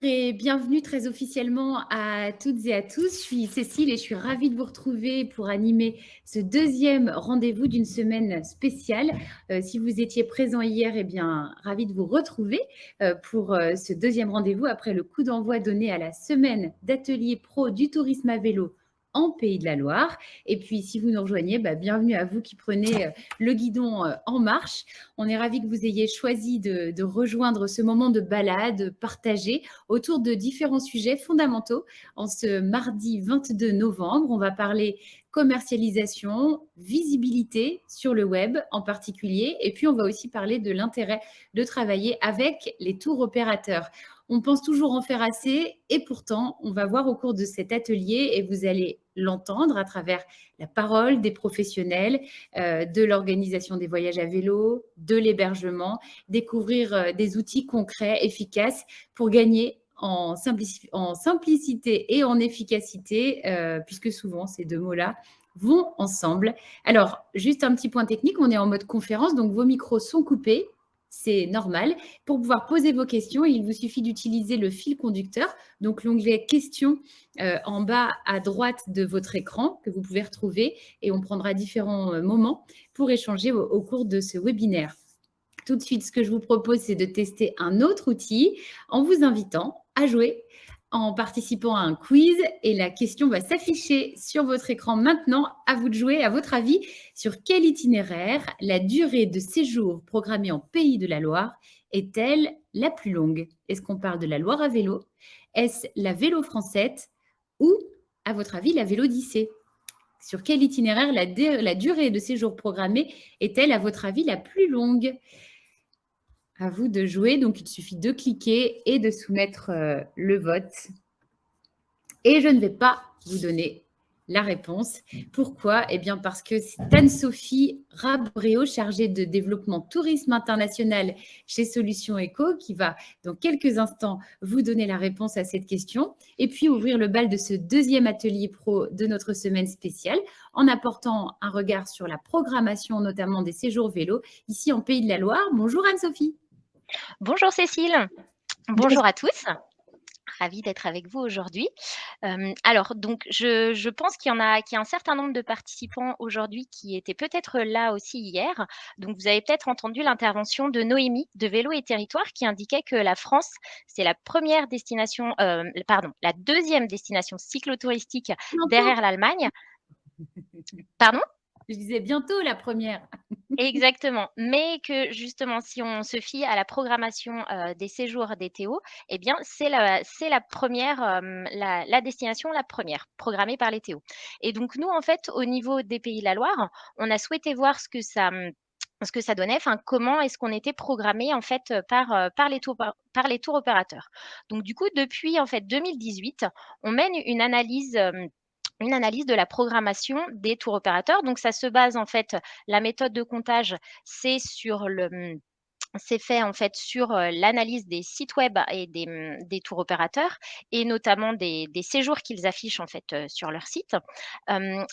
Et bienvenue très officiellement à toutes et à tous. Je suis Cécile et je suis ravie de vous retrouver pour animer ce deuxième rendez-vous d'une semaine spéciale. Si vous étiez présent hier, eh bien, ravie de vous retrouver pour ce deuxième rendez-vous après le coup d'envoi donné à la semaine d'ateliers pro du tourisme à vélo en Pays de la Loire. Et puis, si vous nous rejoignez, bienvenue à vous qui prenez le guidon en marche. On est ravis que vous ayez choisi de rejoindre ce moment de balade partagé autour de différents sujets fondamentaux. En ce mardi 22 novembre, on va parler commercialisation, visibilité sur le web en particulier, et puis on va aussi parler de l'intérêt de travailler avec les tours opérateurs. On pense toujours en faire assez et pourtant, on va voir au cours de cet atelier et vous allez l'entendre à travers la parole des professionnels de l'organisation des voyages à vélo, de l'hébergement, découvrir des outils concrets, efficaces pour gagner en simplicité et en efficacité, puisque souvent ces deux mots-là vont ensemble. Alors, juste un petit point technique, on est en mode conférence, donc vos micros sont coupés, c'est normal. Pour pouvoir poser vos questions, il vous suffit d'utiliser le fil conducteur, donc l'onglet questions en bas à droite de votre écran que vous pouvez retrouver et on prendra différents moments pour échanger au cours de ce webinaire. Tout de suite, ce que je vous propose, c'est de tester un autre outil en vous invitant à jouer en participant à un quiz et la question va s'afficher sur votre écran maintenant. À vous de jouer. À votre avis, sur quel itinéraire la durée de séjour programmée en Pays de la Loire est-elle la plus longue? Est-ce qu'on parle de la Loire à vélo? Est-ce la Vélo Française ou, à votre avis, la Vélodyssée? Sur quel itinéraire la durée de séjour programmée est-elle, à votre avis, la plus longue? À vous de jouer. Donc, il suffit de cliquer et de soumettre le vote. Et je ne vais pas vous donner la réponse. Pourquoi? Eh bien, parce que c'est Anne-Sophie Rabréau, chargée de développement tourisme international chez Solutions Éco, qui va, dans quelques instants, vous donner la réponse à cette question. Et puis, ouvrir le bal de ce deuxième atelier pro de notre semaine spéciale, en apportant un regard sur la programmation, notamment des séjours vélo, ici en Pays de la Loire. Bonjour Anne-Sophie. Bonjour Cécile, bonjour à tous. Ravie d'être avec vous aujourd'hui. Alors donc je pense qu'il y a un certain nombre de participants aujourd'hui qui étaient peut-être là aussi hier. Donc vous avez peut-être entendu l'intervention de Noémie de Vélo et Territoire qui indiquait que la France, c'est la première destination, la deuxième destination cyclotouristique Bientôt. derrière l'Allemagne. Pardon? Je disais bientôt la première. Exactement, mais que justement, si on se fie à la programmation, des séjours des Théo, eh bien, c'est la première, la destination la première programmée par les Théo et donc nous, en fait, au niveau des Pays de la Loire, on a souhaité voir ce que ça donnait, enfin, comment est-ce qu'on était programmé, en fait, par les tours opérateurs. Donc du coup, depuis, en fait, 2018, on mène une analyse de la programmation des tours opérateurs. Donc ça se base en fait, la méthode de comptage, c'est fait en fait sur, l'analyse des sites web et des tours opérateurs et notamment des séjours qu'ils affichent en fait, sur leur site.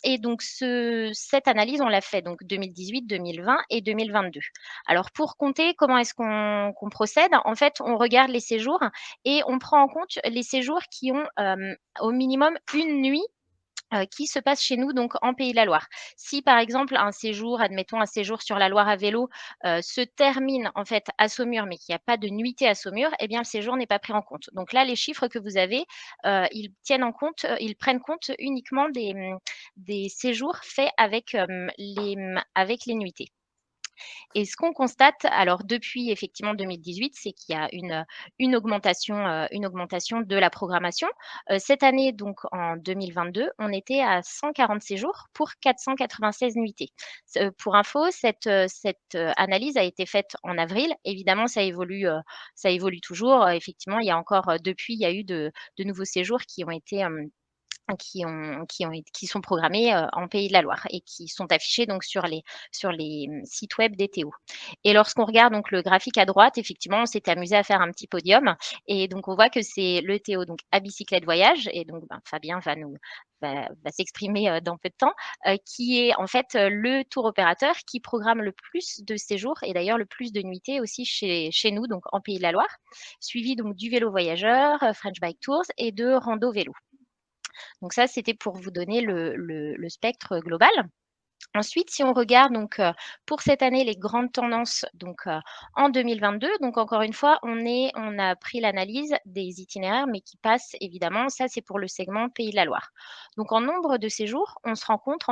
Et donc cette analyse, on l'a fait donc 2018, 2020 et 2022. Alors pour compter, comment est-ce qu'on procède? En fait, on regarde les séjours et on prend en compte les séjours qui ont, au minimum une nuit qui se passe chez nous, donc en Pays de la Loire. Si par exemple un séjour, admettons un séjour sur la Loire à vélo, se termine en fait à Saumur, mais qu'il n'y a pas de nuitée à Saumur, eh bien le séjour n'est pas pris en compte. Donc là, les chiffres que vous avez, ils prennent compte uniquement des séjours faits avec, avec les nuitées. Et ce qu'on constate, alors depuis effectivement 2018, c'est qu'il y a une augmentation de la programmation. Cette année, donc en 2022, on était à 140 séjours pour 496 nuitées. Pour info, cette analyse a été faite en avril. Évidemment, ça évolue toujours. Effectivement, il y a encore, depuis, il y a eu de nouveaux séjours qui sont programmés, en Pays de la Loire et qui sont affichés donc sur les, sites web des Théo. Et lorsqu'on regarde donc le graphique à droite, effectivement, on s'était amusé à faire un petit podium et donc on voit que c'est le Théo donc à bicyclette voyage et donc ben, Fabien va s'exprimer, dans peu de temps, qui est en fait, le tour opérateur qui programme le plus de séjours et d'ailleurs le plus de nuitées aussi chez nous, donc en Pays de la Loire, suivi donc du Vélo voyageur, French Bike Tours et de Rando Vélo. Donc ça, c'était pour vous donner le spectre global. Ensuite, si on regarde donc, pour cette année, les grandes tendances donc, en 2022, donc encore une fois, on a pris l'analyse des itinéraires, mais qui passent évidemment, ça c'est pour le segment Pays de la Loire. Donc en nombre de séjours, on se rend compte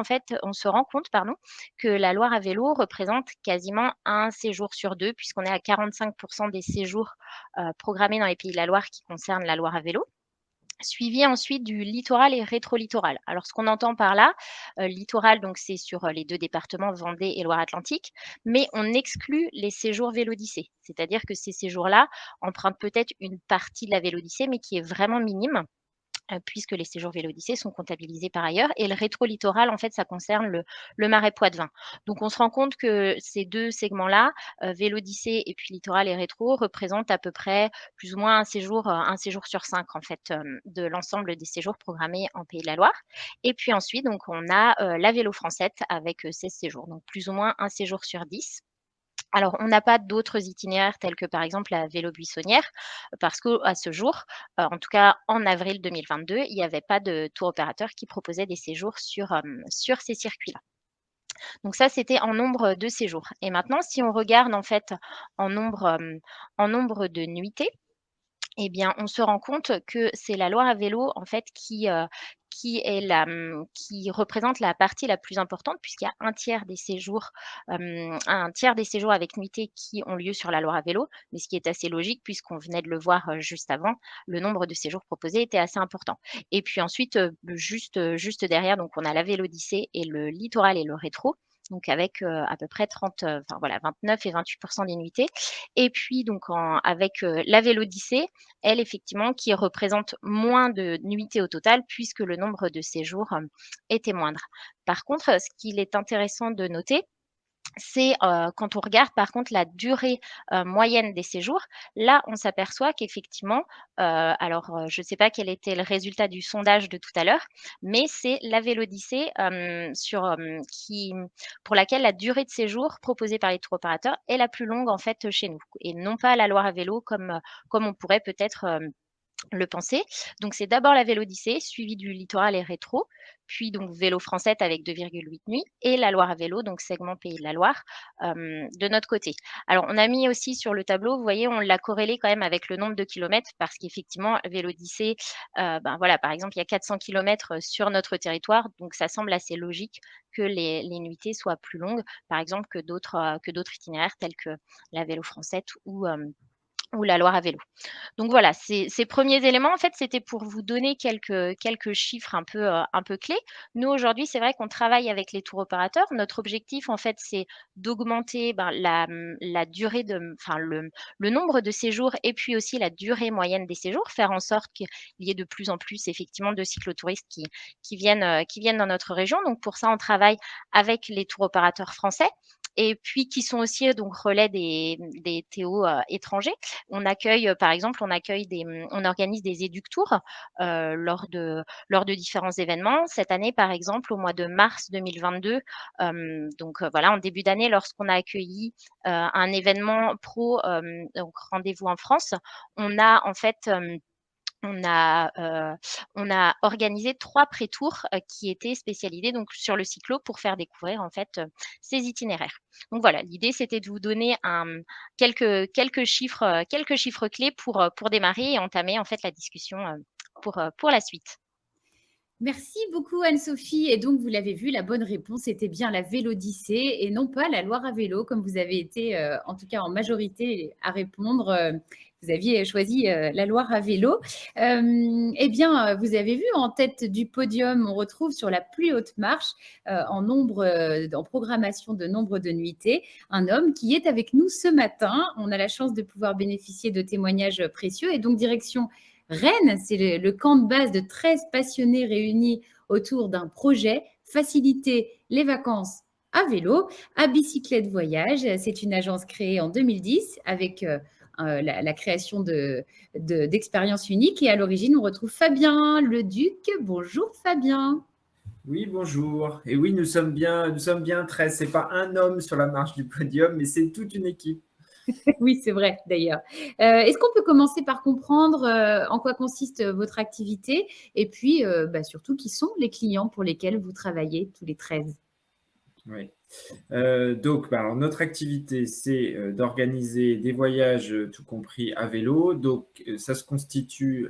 pardon, que la Loire à vélo représente quasiment 1 séjour sur 2 puisqu'on est à 45 des séjours, programmés dans les Pays de la Loire qui concernent la Loire à vélo. Suivi ensuite du littoral et rétro-littoral. Alors ce qu'on entend par là, littoral donc c'est sur, les 2 départements Vendée et Loire-Atlantique, mais on exclut les séjours Vélodyssée. C'est-à-dire que ces séjours-là empruntent peut-être une partie de la Vélodyssée, mais qui est vraiment minime, puisque les séjours Vélodyssée sont comptabilisés par ailleurs et le rétro-littoral, en fait, ça concerne le Marais Poitevin. Donc on se rend compte que ces 2 segments-là, Vélodyssée et puis littoral et rétro représentent à peu près plus ou moins un séjour sur 5 en fait, de l'ensemble des séjours programmés en Pays de la Loire et puis ensuite donc on a, la Vélo Française avec, 16 séjours, donc plus ou moins un séjour sur 10. Alors, on n'a pas d'autres itinéraires tels que, par exemple, la vélo buissonnière, parce qu'à ce jour, en tout cas en avril 2022, il n'y avait pas de tour opérateur qui proposait des séjours sur ces circuits-là. Donc ça, c'était en nombre de séjours et maintenant si on regarde, en fait, en nombre de nuitées, eh bien, on se rend compte que c'est la Loire à vélo, en fait, qui représente la partie la plus importante puisqu'il y a un tiers des séjours avec nuitées qui ont lieu sur la Loire à vélo, mais ce qui est assez logique puisqu'on venait de le voir, juste avant, le nombre de séjours proposés était assez important et puis ensuite, juste derrière, donc on a la Vélodyssée et le littoral et le rétro, donc avec, à peu près 29 et 28 des nuitées et puis donc avec, la Vélodyssée, elle, effectivement, qui représente moins de nuitées au total puisque le nombre de séjours, était moindre. Par contre, ce qu'il est intéressant de noter, c'est, quand on regarde par contre la durée, moyenne des séjours, là, on s'aperçoit qu'effectivement, je ne sais pas quel était le résultat du sondage de tout à l'heure, mais c'est la Vélodyssée, pour laquelle la durée de séjour proposée par les tours opérateurs est la plus longue en fait, chez nous et non pas la Loire à vélo comme on pourrait peut-être, le penser. Donc c'est d'abord la Vélodyssée, suivie du littoral et rétro, puis donc Vélo Français avec 2,8 nuits et la Loire à vélo, donc segment Pays de la Loire, de notre côté. Alors on a mis aussi sur le tableau, vous voyez, on l'a corrélé quand même avec le nombre de kilomètres parce qu'effectivement Vélodyssée, ben voilà, par exemple, il y a 400 kilomètres, sur notre territoire, donc ça semble assez logique que les nuitées soient plus longues, par exemple, que d'autres itinéraires tels que la Vélo Français ou la Loire à vélo. Donc voilà, ces premiers éléments, en fait, c'était pour vous donner quelques chiffres un peu clés. Nous, aujourd'hui, c'est vrai qu'on travaille avec les tours opérateurs. Notre objectif, en fait, c'est d'augmenter, ben, la durée le nombre de séjours et puis aussi la durée moyenne des séjours, faire en sorte qu'il y ait de plus en plus, effectivement, de cyclotouristes qui viennent dans notre région. Donc pour ça, on travaille avec les tours opérateurs français et puis qui sont aussi, donc relais des TO, étrangers. Par exemple, on organise des éductours lors de différents événements. Cette année, par exemple, au mois de mars 2022, voilà, en début d'année, lorsqu'on a accueilli un événement pro, donc Rendez-vous en France, on a en fait on a, on a organisé 3 pré-tours, qui étaient spécialisés donc sur le cyclo pour faire découvrir en fait, ces itinéraires. Donc voilà, l'idée c'était de vous donner quelques chiffres clés pour démarrer et entamer en fait la discussion, pour la suite. Merci beaucoup Anne-Sophie. Et donc, vous l'avez vu, la bonne réponse était bien la Vélodyssée et non pas la Loire à vélo, comme vous avez été, en tout cas en majorité, à répondre. Vous aviez choisi la Loire à vélo. Eh bien, vous avez vu, en tête du podium, on retrouve sur la plus haute marche, en programmation de nombre de nuitées, un homme qui est avec nous ce matin. On a la chance de pouvoir bénéficier de témoignages précieux et donc direction Rennes, c'est le camp de base de 13 passionnés réunis autour d'un projet, faciliter les vacances à vélo, à Bicyclette Voyage. C'est une agence créée en 2010 avec la création d'expériences uniques. Et à l'origine, on retrouve Fabien Leduc. Bonjour Fabien. Oui, bonjour. Et oui, nous sommes bien 13. C'est pas un homme sur la marche du podium, mais c'est toute une équipe. Oui, c'est vrai d'ailleurs. Est-ce qu'on peut commencer par comprendre en quoi consiste votre activité et puis surtout qui sont les clients pour lesquels vous travaillez tous les 13? Oui. Alors, notre activité, c'est d'organiser des voyages, tout compris à vélo. Donc, ça se constitue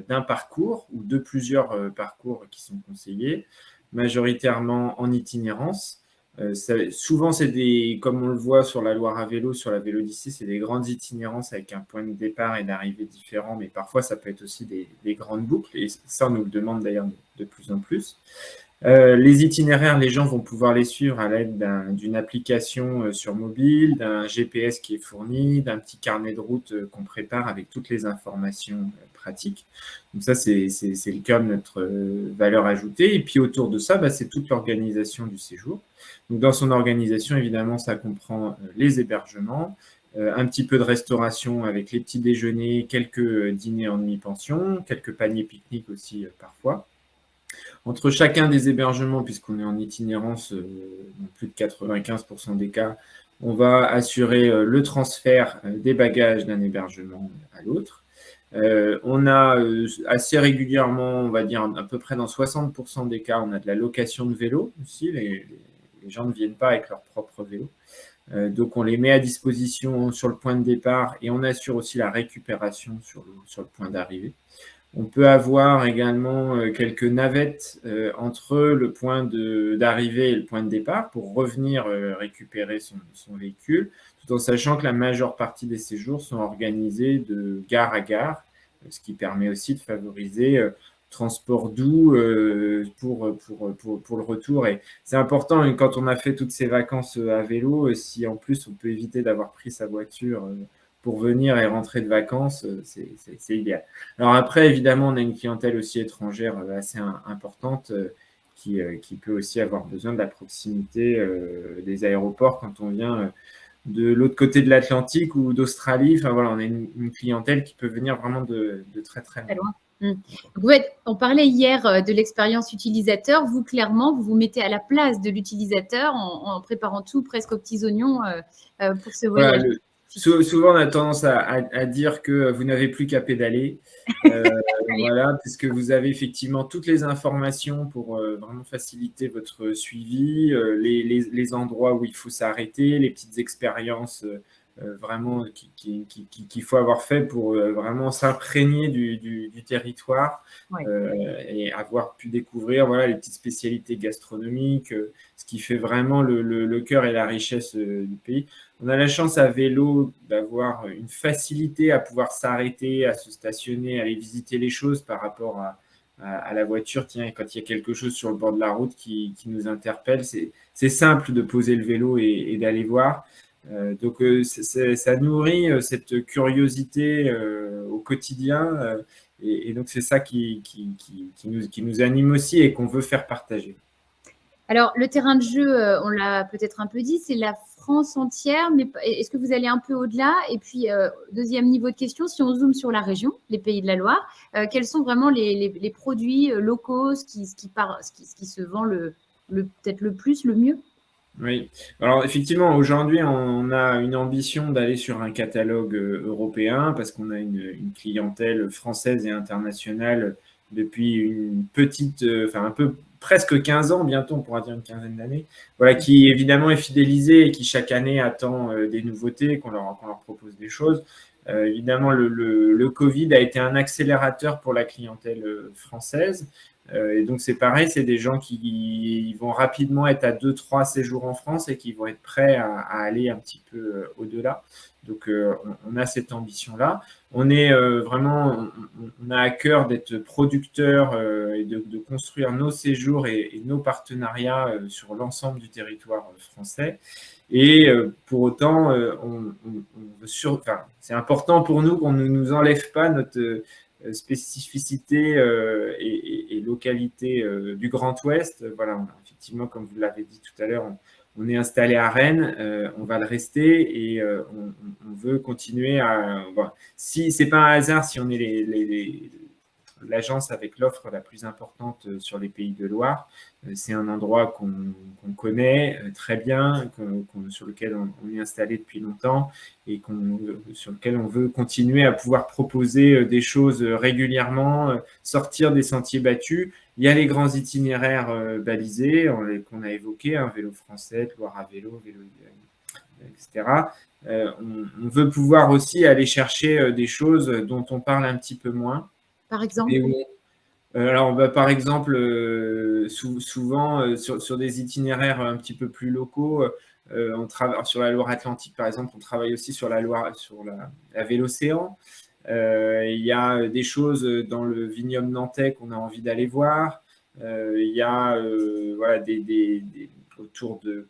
d'un parcours ou de plusieurs parcours qui sont conseillés, majoritairement en itinérance. Souvent, comme on le voit sur la Loire à vélo, sur la Vélodyssée, c'est des grandes itinérances avec un point de départ et d'arrivée différent, mais parfois, ça peut être aussi des grandes boucles. Et ça, on nous le demande d'ailleurs de plus en plus. Les itinéraires, les gens vont pouvoir les suivre à l'aide d'une application sur mobile, d'un GPS qui est fourni, d'un petit carnet de route qu'on prépare avec toutes les informations pratiques. Donc ça, c'est le cœur de notre valeur ajoutée. Et puis autour de ça, c'est toute l'organisation du séjour. Donc dans son organisation, évidemment, ça comprend les hébergements, un petit peu de restauration avec les petits déjeuners, quelques dîners en demi-pension, quelques paniers pique-nique aussi parfois. Entre chacun des hébergements, puisqu'on est en itinérance dans plus de 95% des cas, on va assurer le transfert des bagages d'un hébergement à l'autre. On a assez régulièrement, on va dire à peu près dans 60% des cas, on a de la location de vélo aussi. Les gens ne viennent pas avec leur propre vélo. Donc, on les met à disposition sur le point de départ et on assure aussi la récupération sur le point d'arrivée. On peut avoir également quelques navettes entre le point d'arrivée et le point de départ pour revenir récupérer son véhicule, tout en sachant que la majeure partie des séjours sont organisés de gare à gare, ce qui permet aussi de favoriser transport doux pour le retour. Et c'est important quand on a fait toutes ces vacances à vélo, si en plus on peut éviter d'avoir pris sa voiture pour venir et rentrer de vacances, c'est idéal. Alors après, évidemment, on a une clientèle aussi étrangère assez importante qui peut aussi avoir besoin de la proximité des aéroports quand on vient de l'autre côté de l'Atlantique ou d'Australie. Enfin voilà, on a une clientèle qui peut venir vraiment de très très loin. Donc, on parlait hier de l'expérience utilisateur. Vous, clairement, vous vous mettez à la place de l'utilisateur en préparant tout presque aux petits oignons pour ce voyage. Voilà, souvent, on a tendance à dire que vous n'avez plus qu'à pédaler. Voilà, puisque vous avez effectivement toutes les informations pour vraiment faciliter votre suivi, les endroits où il faut s'arrêter, les petites expériences vraiment qu'il faut avoir fait pour vraiment s'imprégner du territoire et avoir pu découvrir voilà, les petites spécialités gastronomiques, ce qui fait vraiment le cœur et la richesse du pays. On a la chance à vélo d'avoir une facilité à pouvoir s'arrêter, à se stationner, à aller visiter les choses par rapport à la voiture. Tiens, quand il y a quelque chose sur le bord de la route qui nous interpelle, c'est simple de poser le vélo et d'aller voir. Donc, ça nourrit cette curiosité au quotidien. Et donc, c'est ça qui nous anime aussi et qu'on veut faire partager. Alors, le terrain de jeu, on l'a peut-être un peu dit, c'est la France entière, mais est-ce que vous allez un peu au-delà? Et puis, deuxième niveau de question, si on zoome sur la région, les Pays de la Loire, quels sont vraiment les produits locaux, ce qui se vend peut-être le plus, le mieux? Oui, alors effectivement, aujourd'hui, on a une ambition d'aller sur un catalogue européen parce qu'on a une clientèle française et internationale depuis une petite, enfin un peu presque 15 ans, bientôt on pourra dire une quinzaine d'années, voilà, qui évidemment est fidélisée et qui chaque année attend des nouveautés, qu'on leur propose des choses. Évidemment, le Covid a été un accélérateur pour la clientèle française. Et donc, c'est pareil, c'est des gens qui vont rapidement être à 2-3 séjours en France et qui vont être prêts à aller un petit peu au-delà. Donc, on a cette ambition-là. On est vraiment, on a à cœur d'être producteur et de construire nos séjours et nos partenariats sur l'ensemble du territoire français. Et pour autant, c'est important pour nous qu'on ne nous enlève pas spécificités et localités du Grand Ouest. Voilà, effectivement, comme vous l'avez dit tout à l'heure, on est installé à Rennes, on va le rester et on veut continuer à… Voilà. Si c'est pas un hasard si on est l'agence avec l'offre la plus importante sur les Pays de Loire. C'est un endroit qu'on connaît très bien, sur lequel on est installé depuis longtemps et sur lequel on veut continuer à pouvoir proposer des choses régulièrement, sortir des sentiers battus. Il y a les grands itinéraires balisés qu'on a évoqués, vélo français, Loire à vélo, etc. On veut pouvoir aussi aller chercher des choses dont on parle un petit peu moins. Par exemple? Alors, par exemple, souvent sur des itinéraires un petit peu plus locaux, on travaille sur la Loire-Atlantique, par exemple, on travaille aussi sur la Vélocéan. Il y a des choses dans le vignoble nantais qu'on a envie d'aller voir. Il y a voilà, autour de,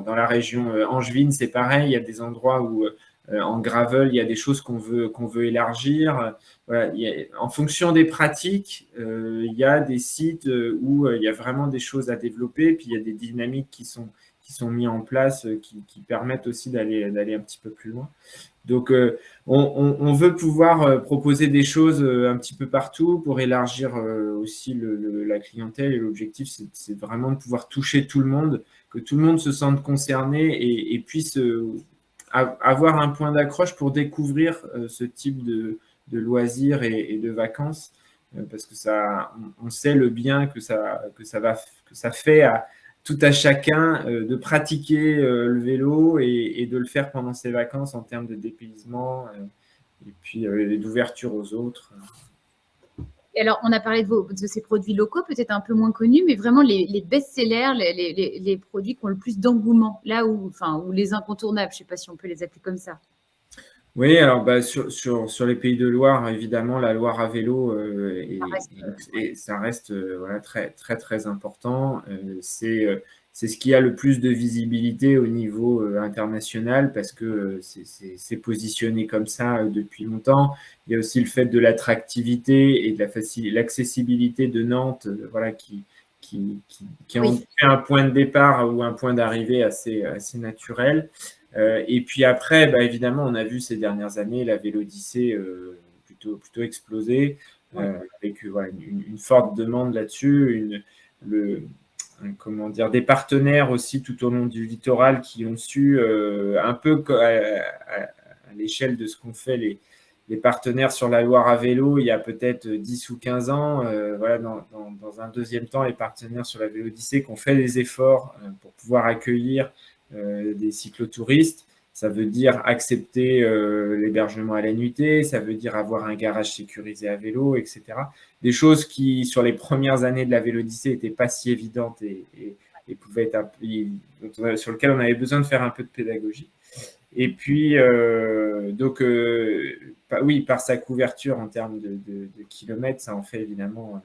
dans la région angevine, c'est pareil, il y a des endroits où en gravel, il y a des choses qu'on veut élargir. Voilà, en fonction des pratiques, il y a des sites où il y a vraiment des choses à développer, puis il y a des dynamiques qui sont mises en place qui permettent aussi d'aller un petit peu plus loin. Donc, on veut pouvoir proposer des choses un petit peu partout pour élargir aussi la clientèle. Et l'objectif, c'est vraiment de pouvoir toucher tout le monde, que tout le monde se sente concerné et puisse avoir un point d'accroche pour découvrir ce type de loisirs et de vacances, parce que on sait le bien que ça fait à tout à chacun de pratiquer le vélo et de le faire pendant ses vacances en termes de dépaysement et puis d'ouverture aux autres. Et alors, on a parlé de ces produits locaux, peut-être un peu moins connus, mais vraiment les best-sellers, les produits qui ont le plus d'engouement, là où les incontournables, je ne sais pas si on peut les appeler comme ça. Oui, alors sur les Pays de Loire, évidemment, la Loire à vélo, ça reste voilà, très, très, très important. C'est ce qui a le plus de visibilité au niveau international parce que c'est positionné comme ça depuis longtemps. Il y a aussi le fait de l'attractivité et de l'accessibilité de Nantes, voilà, qui en fait un point de départ ou un point d'arrivée assez naturel. Et puis après, évidemment, on a vu ces dernières années la Vélodyssée plutôt exploser, avec une forte demande là-dessus, des partenaires aussi tout au long du littoral qui ont su, un peu à l'échelle de ce qu'ont fait les partenaires sur la Loire à vélo il y a peut-être 10 ou 15 ans, voilà, dans un deuxième temps, les partenaires sur la Vélodyssée qui ont fait des efforts pour pouvoir accueillir des cyclotouristes. Ça veut dire accepter l'hébergement à la nuitée, ça veut dire avoir un garage sécurisé à vélo, etc. Des choses qui, sur les premières années de la Vélodyssée, n'étaient pas si évidentes et pouvaient être sur lesquelles on avait besoin de faire un peu de pédagogie. Et puis, oui, par sa couverture en termes de kilomètres, ça en fait évidemment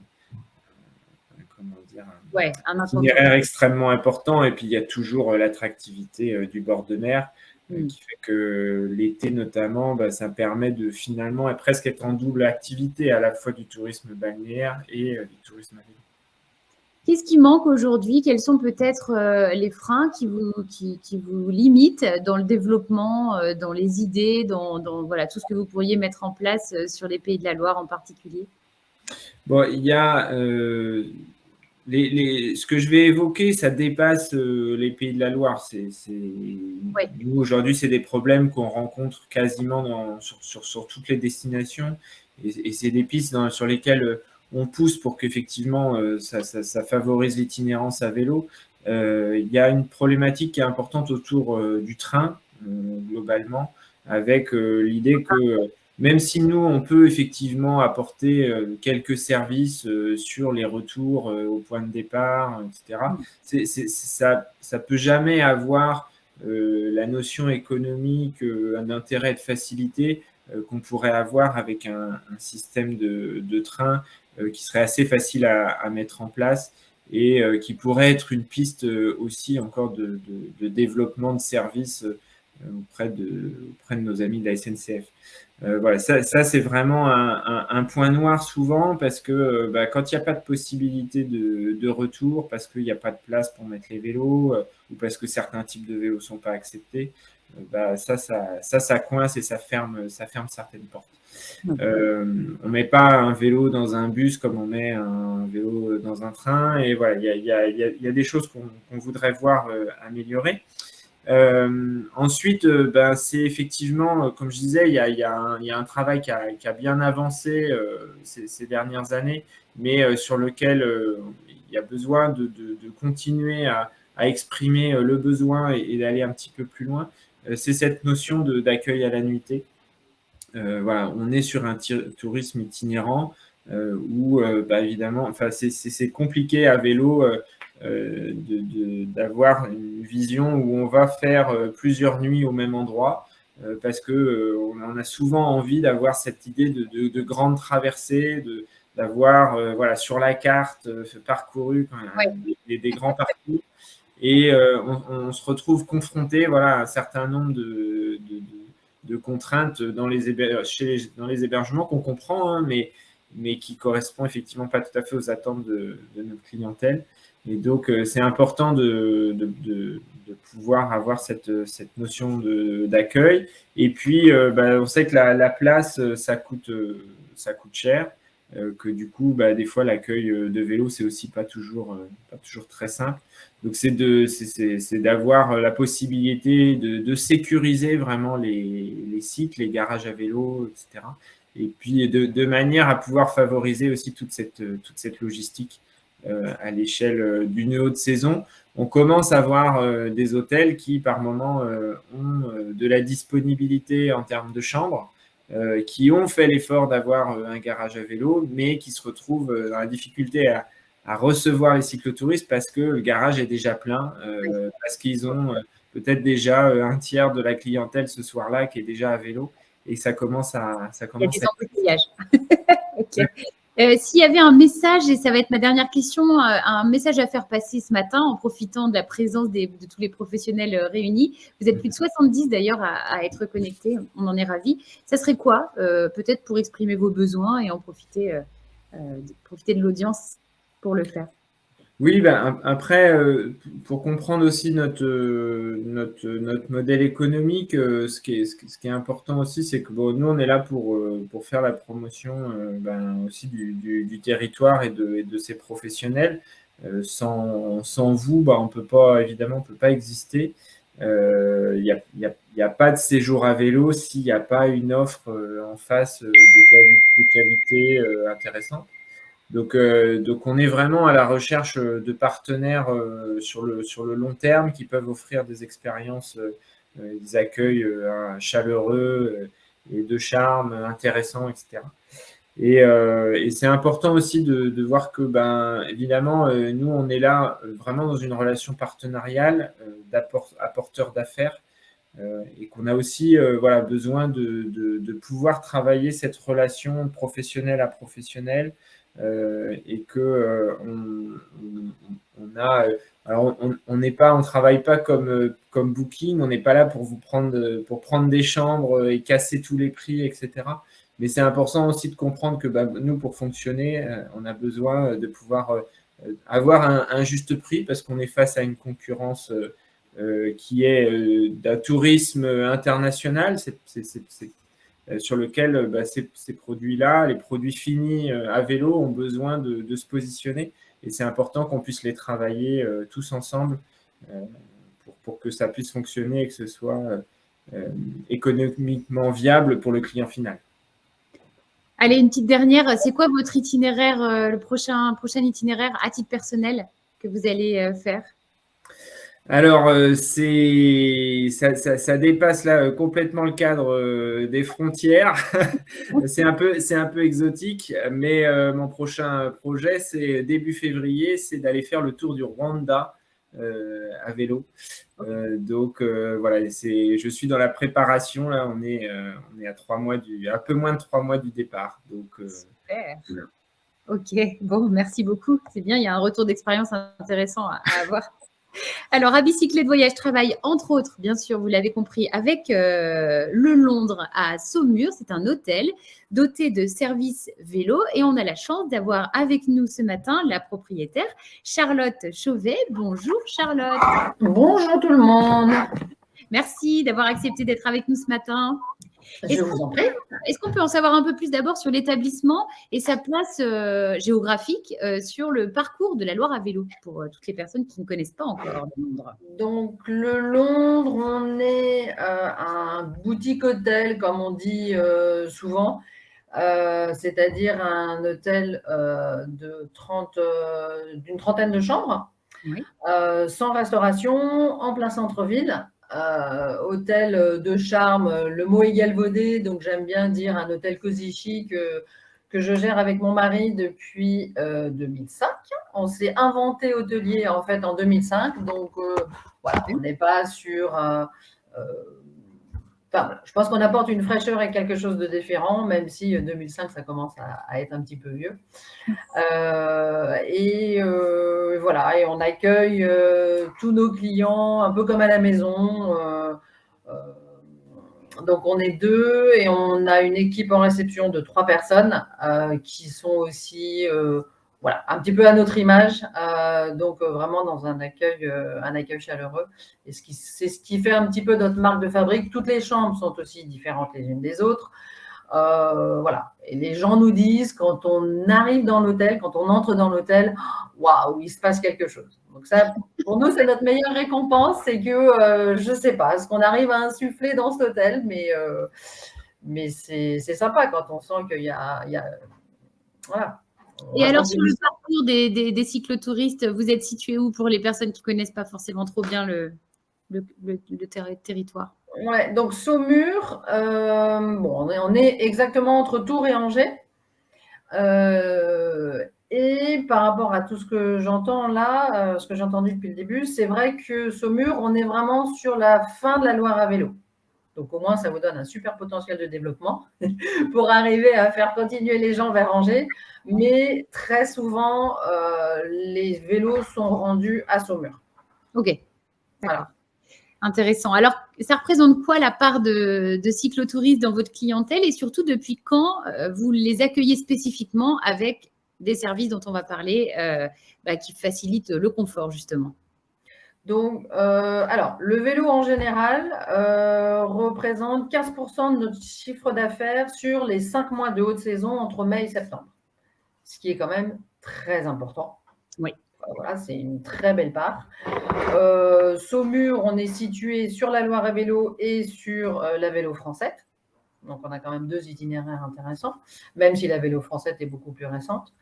un itinéraire extrêmement important. Et puis, il y a toujours l'attractivité du bord de mer qui fait que l'été, notamment, ça permet de finalement presque être en double activité, à la fois du tourisme balnéaire et du tourisme à vélo. Qu'est-ce qui manque aujourd'hui? Quels sont peut-être les freins qui vous limitent dans le développement, dans les idées, dans voilà, tout ce que vous pourriez mettre en place sur les Pays de la Loire en particulier? Bon, il y a ce que je vais évoquer, ça dépasse les Pays de la Loire. Nous, aujourd'hui, c'est des problèmes qu'on rencontre quasiment sur toutes les destinations et c'est des pistes sur lesquelles on pousse pour qu'effectivement ça favorise l'itinérance à vélo. Il y a une problématique qui est importante autour du train, globalement, avec l'idée que même si nous, on peut effectivement apporter quelques services sur les retours au point de départ, etc., ça ne peut jamais avoir la notion économique, un intérêt de facilité qu'on pourrait avoir avec un système de train qui serait assez facile à mettre en place et qui pourrait être une piste aussi encore de développement de services auprès de nos amis de la SNCF. Voilà, ça c'est vraiment un point noir souvent parce que quand il n'y a pas de possibilité de retour, parce qu'il n'y a pas de place pour mettre les vélos ou parce que certains types de vélos ne sont pas acceptés, ça coince et ça ferme certaines portes. On ne met pas un vélo dans un bus comme on met un vélo dans un train. Et voilà, il y a des choses qu'on voudrait voir améliorer. Ensuite, c'est effectivement, comme je disais, il y a un travail qui a bien avancé ces dernières années, mais sur lequel il y a besoin de continuer à exprimer le besoin et d'aller un petit peu plus loin. C'est cette notion d'accueil à la nuitée. Voilà, on est sur un tourisme itinérant où, évidemment, c'est compliqué à vélo d'avoir une vision où on va faire plusieurs nuits au même endroit parce qu'on a souvent envie d'avoir cette idée de grande traversée, d'avoir voilà, sur la carte parcouru des grands parcours. Et on se retrouve confronté voilà, à un certain nombre de contraintes dans les hébergements qu'on comprend, hein, mais qui ne correspondent effectivement pas tout à fait aux attentes de notre clientèle. Et donc, c'est important de pouvoir avoir cette notion d'accueil. Et puis, on sait que la place, ça coûte cher. Que du coup, des fois, l'accueil de vélo, c'est aussi pas toujours très simple. Donc, c'est d'avoir la possibilité de sécuriser vraiment les sites, les garages à vélo, etc. Et puis, de manière à pouvoir favoriser aussi toute cette logistique à l'échelle d'une haute saison. On commence à voir des hôtels qui, par moment, ont de la disponibilité en termes de chambres, qui ont fait l'effort d'avoir un garage à vélo, mais qui se retrouvent dans la difficulté à recevoir les cyclotouristes parce que le garage est déjà plein, parce qu'ils ont peut-être déjà un tiers de la clientèle ce soir-là qui est déjà à vélo, et ça commence à... Il y a des embouteillages. Ok. S'il y avait un message, et ça va être ma dernière question, un message à faire passer ce matin en profitant de la présence de tous les professionnels réunis. Vous êtes plus de 70 d'ailleurs à être connectés, on en est ravis. Ça serait quoi, peut-être pour exprimer vos besoins et en profiter de l'audience pour le faire? Oui, après, pour comprendre aussi notre modèle économique, ce qui est important aussi, c'est que nous, on est là pour faire la promotion aussi du territoire et de ses professionnels. Sans vous, on peut pas, évidemment, on peut pas exister. Il n'y a pas de séjour à vélo s'il n'y a pas une offre en face de qualité intéressante. Donc, on est vraiment à la recherche de partenaires sur le long terme qui peuvent offrir des expériences, des accueils chaleureux et de charme intéressants, etc. Et c'est important aussi de voir que, évidemment, nous, on est là vraiment dans une relation partenariale apporteur d'affaires et qu'on a aussi besoin de pouvoir travailler cette relation professionnelle à professionnelle. Et que on travaille pas comme Booking, on n'est pas là pour prendre des chambres et casser tous les prix, etc. Mais c'est important aussi de comprendre que nous, pour fonctionner, on a besoin de pouvoir avoir un juste prix parce qu'on est face à une concurrence qui est d'un tourisme international. Sur lequel ces produits-là, les produits finis à vélo, ont besoin de se positionner. Et c'est important qu'on puisse les travailler tous ensemble pour que ça puisse fonctionner et que ce soit économiquement viable pour le client final. Allez, une petite dernière. C'est quoi votre itinéraire, le prochain itinéraire à titre personnel que vous allez faire? Alors, ça dépasse là complètement le cadre des frontières. C'est un peu exotique, mais mon prochain projet, c'est début février, c'est d'aller faire le tour du Rwanda à vélo. Donc voilà, je suis dans la préparation. Là, on est à 3 mois un peu moins de 3 mois du départ. Donc, super. Voilà. Ok, bon, merci beaucoup. C'est bien, il y a un retour d'expérience intéressant à avoir. Alors, à Bicyclette Voyage travaille, entre autres, bien sûr, vous l'avez compris, avec le Londres à Saumur. C'est un hôtel doté de services vélo. Et on a la chance d'avoir avec nous ce matin la propriétaire, Charlotte Chauvet. Bonjour, Charlotte. Bonjour tout le monde. Merci d'avoir accepté d'être avec nous ce matin. Je vous en prie. Est-ce qu'on peut en savoir un peu plus d'abord sur l'établissement et sa place géographique sur le parcours de la Loire à vélo pour toutes les personnes qui ne connaissent pas encore Londres? Donc, le Londres, on est un boutique hôtel, comme on dit souvent, c'est-à-dire un hôtel d'une trentaine de chambres, Oui. sans restauration, en plein centre-ville. Hôtel de charme, le mot est galvaudé, donc j'aime bien dire un hôtel cosy chic que je gère avec mon mari depuis 2005. On s'est inventé hôtelier en fait en 2005, donc voilà, on n'est pas sur... je pense qu'on apporte une fraîcheur et quelque chose de différent, même si 2005, ça commence à être un petit peu vieux. Voilà, et on accueille tous nos clients un peu comme à la maison. Donc, on est 2 et on a une équipe en réception de 3 personnes qui sont aussi voilà, un petit peu à notre image. Donc, vraiment dans un accueil chaleureux. Et c'est ce qui fait un petit peu notre marque de fabrique. Toutes les chambres sont aussi différentes les unes des autres. Voilà. Et les gens nous disent quand on arrive dans l'hôtel, quand on entre dans l'hôtel, waouh, il se passe quelque chose. Donc ça, pour nous, c'est notre meilleure récompense, c'est que je sais pas ce qu'on arrive à insuffler dans cet hôtel, mais c'est sympa quand on sent qu'il y a voilà. Et alors sur le parcours des cyclotouristes, vous êtes situé où pour les personnes qui connaissent pas forcément trop bien le territoire? Ouais, donc Saumur, bon, on est exactement entre Tours et Angers. Et par rapport à tout ce que j'entends là, ce que j'ai entendu depuis le début, c'est vrai que Saumur, on est vraiment sur la fin de la Loire à vélo. Donc au moins, ça vous donne un super potentiel de développement pour arriver à faire continuer les gens vers Angers. Mais très souvent, les vélos sont rendus à Saumur. Ok. Voilà. Intéressant. Alors, ça représente quoi la part de cyclotouristes dans votre clientèle et surtout depuis quand vous les accueillez spécifiquement avec des services dont on va parler qui facilitent le confort justement? Donc, alors, le vélo en général représente 15% de notre chiffre d'affaires sur les 5 mois de haute saison entre mai et septembre, ce qui est quand même très important. Oui. Voilà, c'est une très belle part. Saumur, on est situé sur la Loire à vélo et sur la Vélo Française. Donc, on a quand même 2 itinéraires intéressants, même si la Vélo Française est beaucoup plus récente.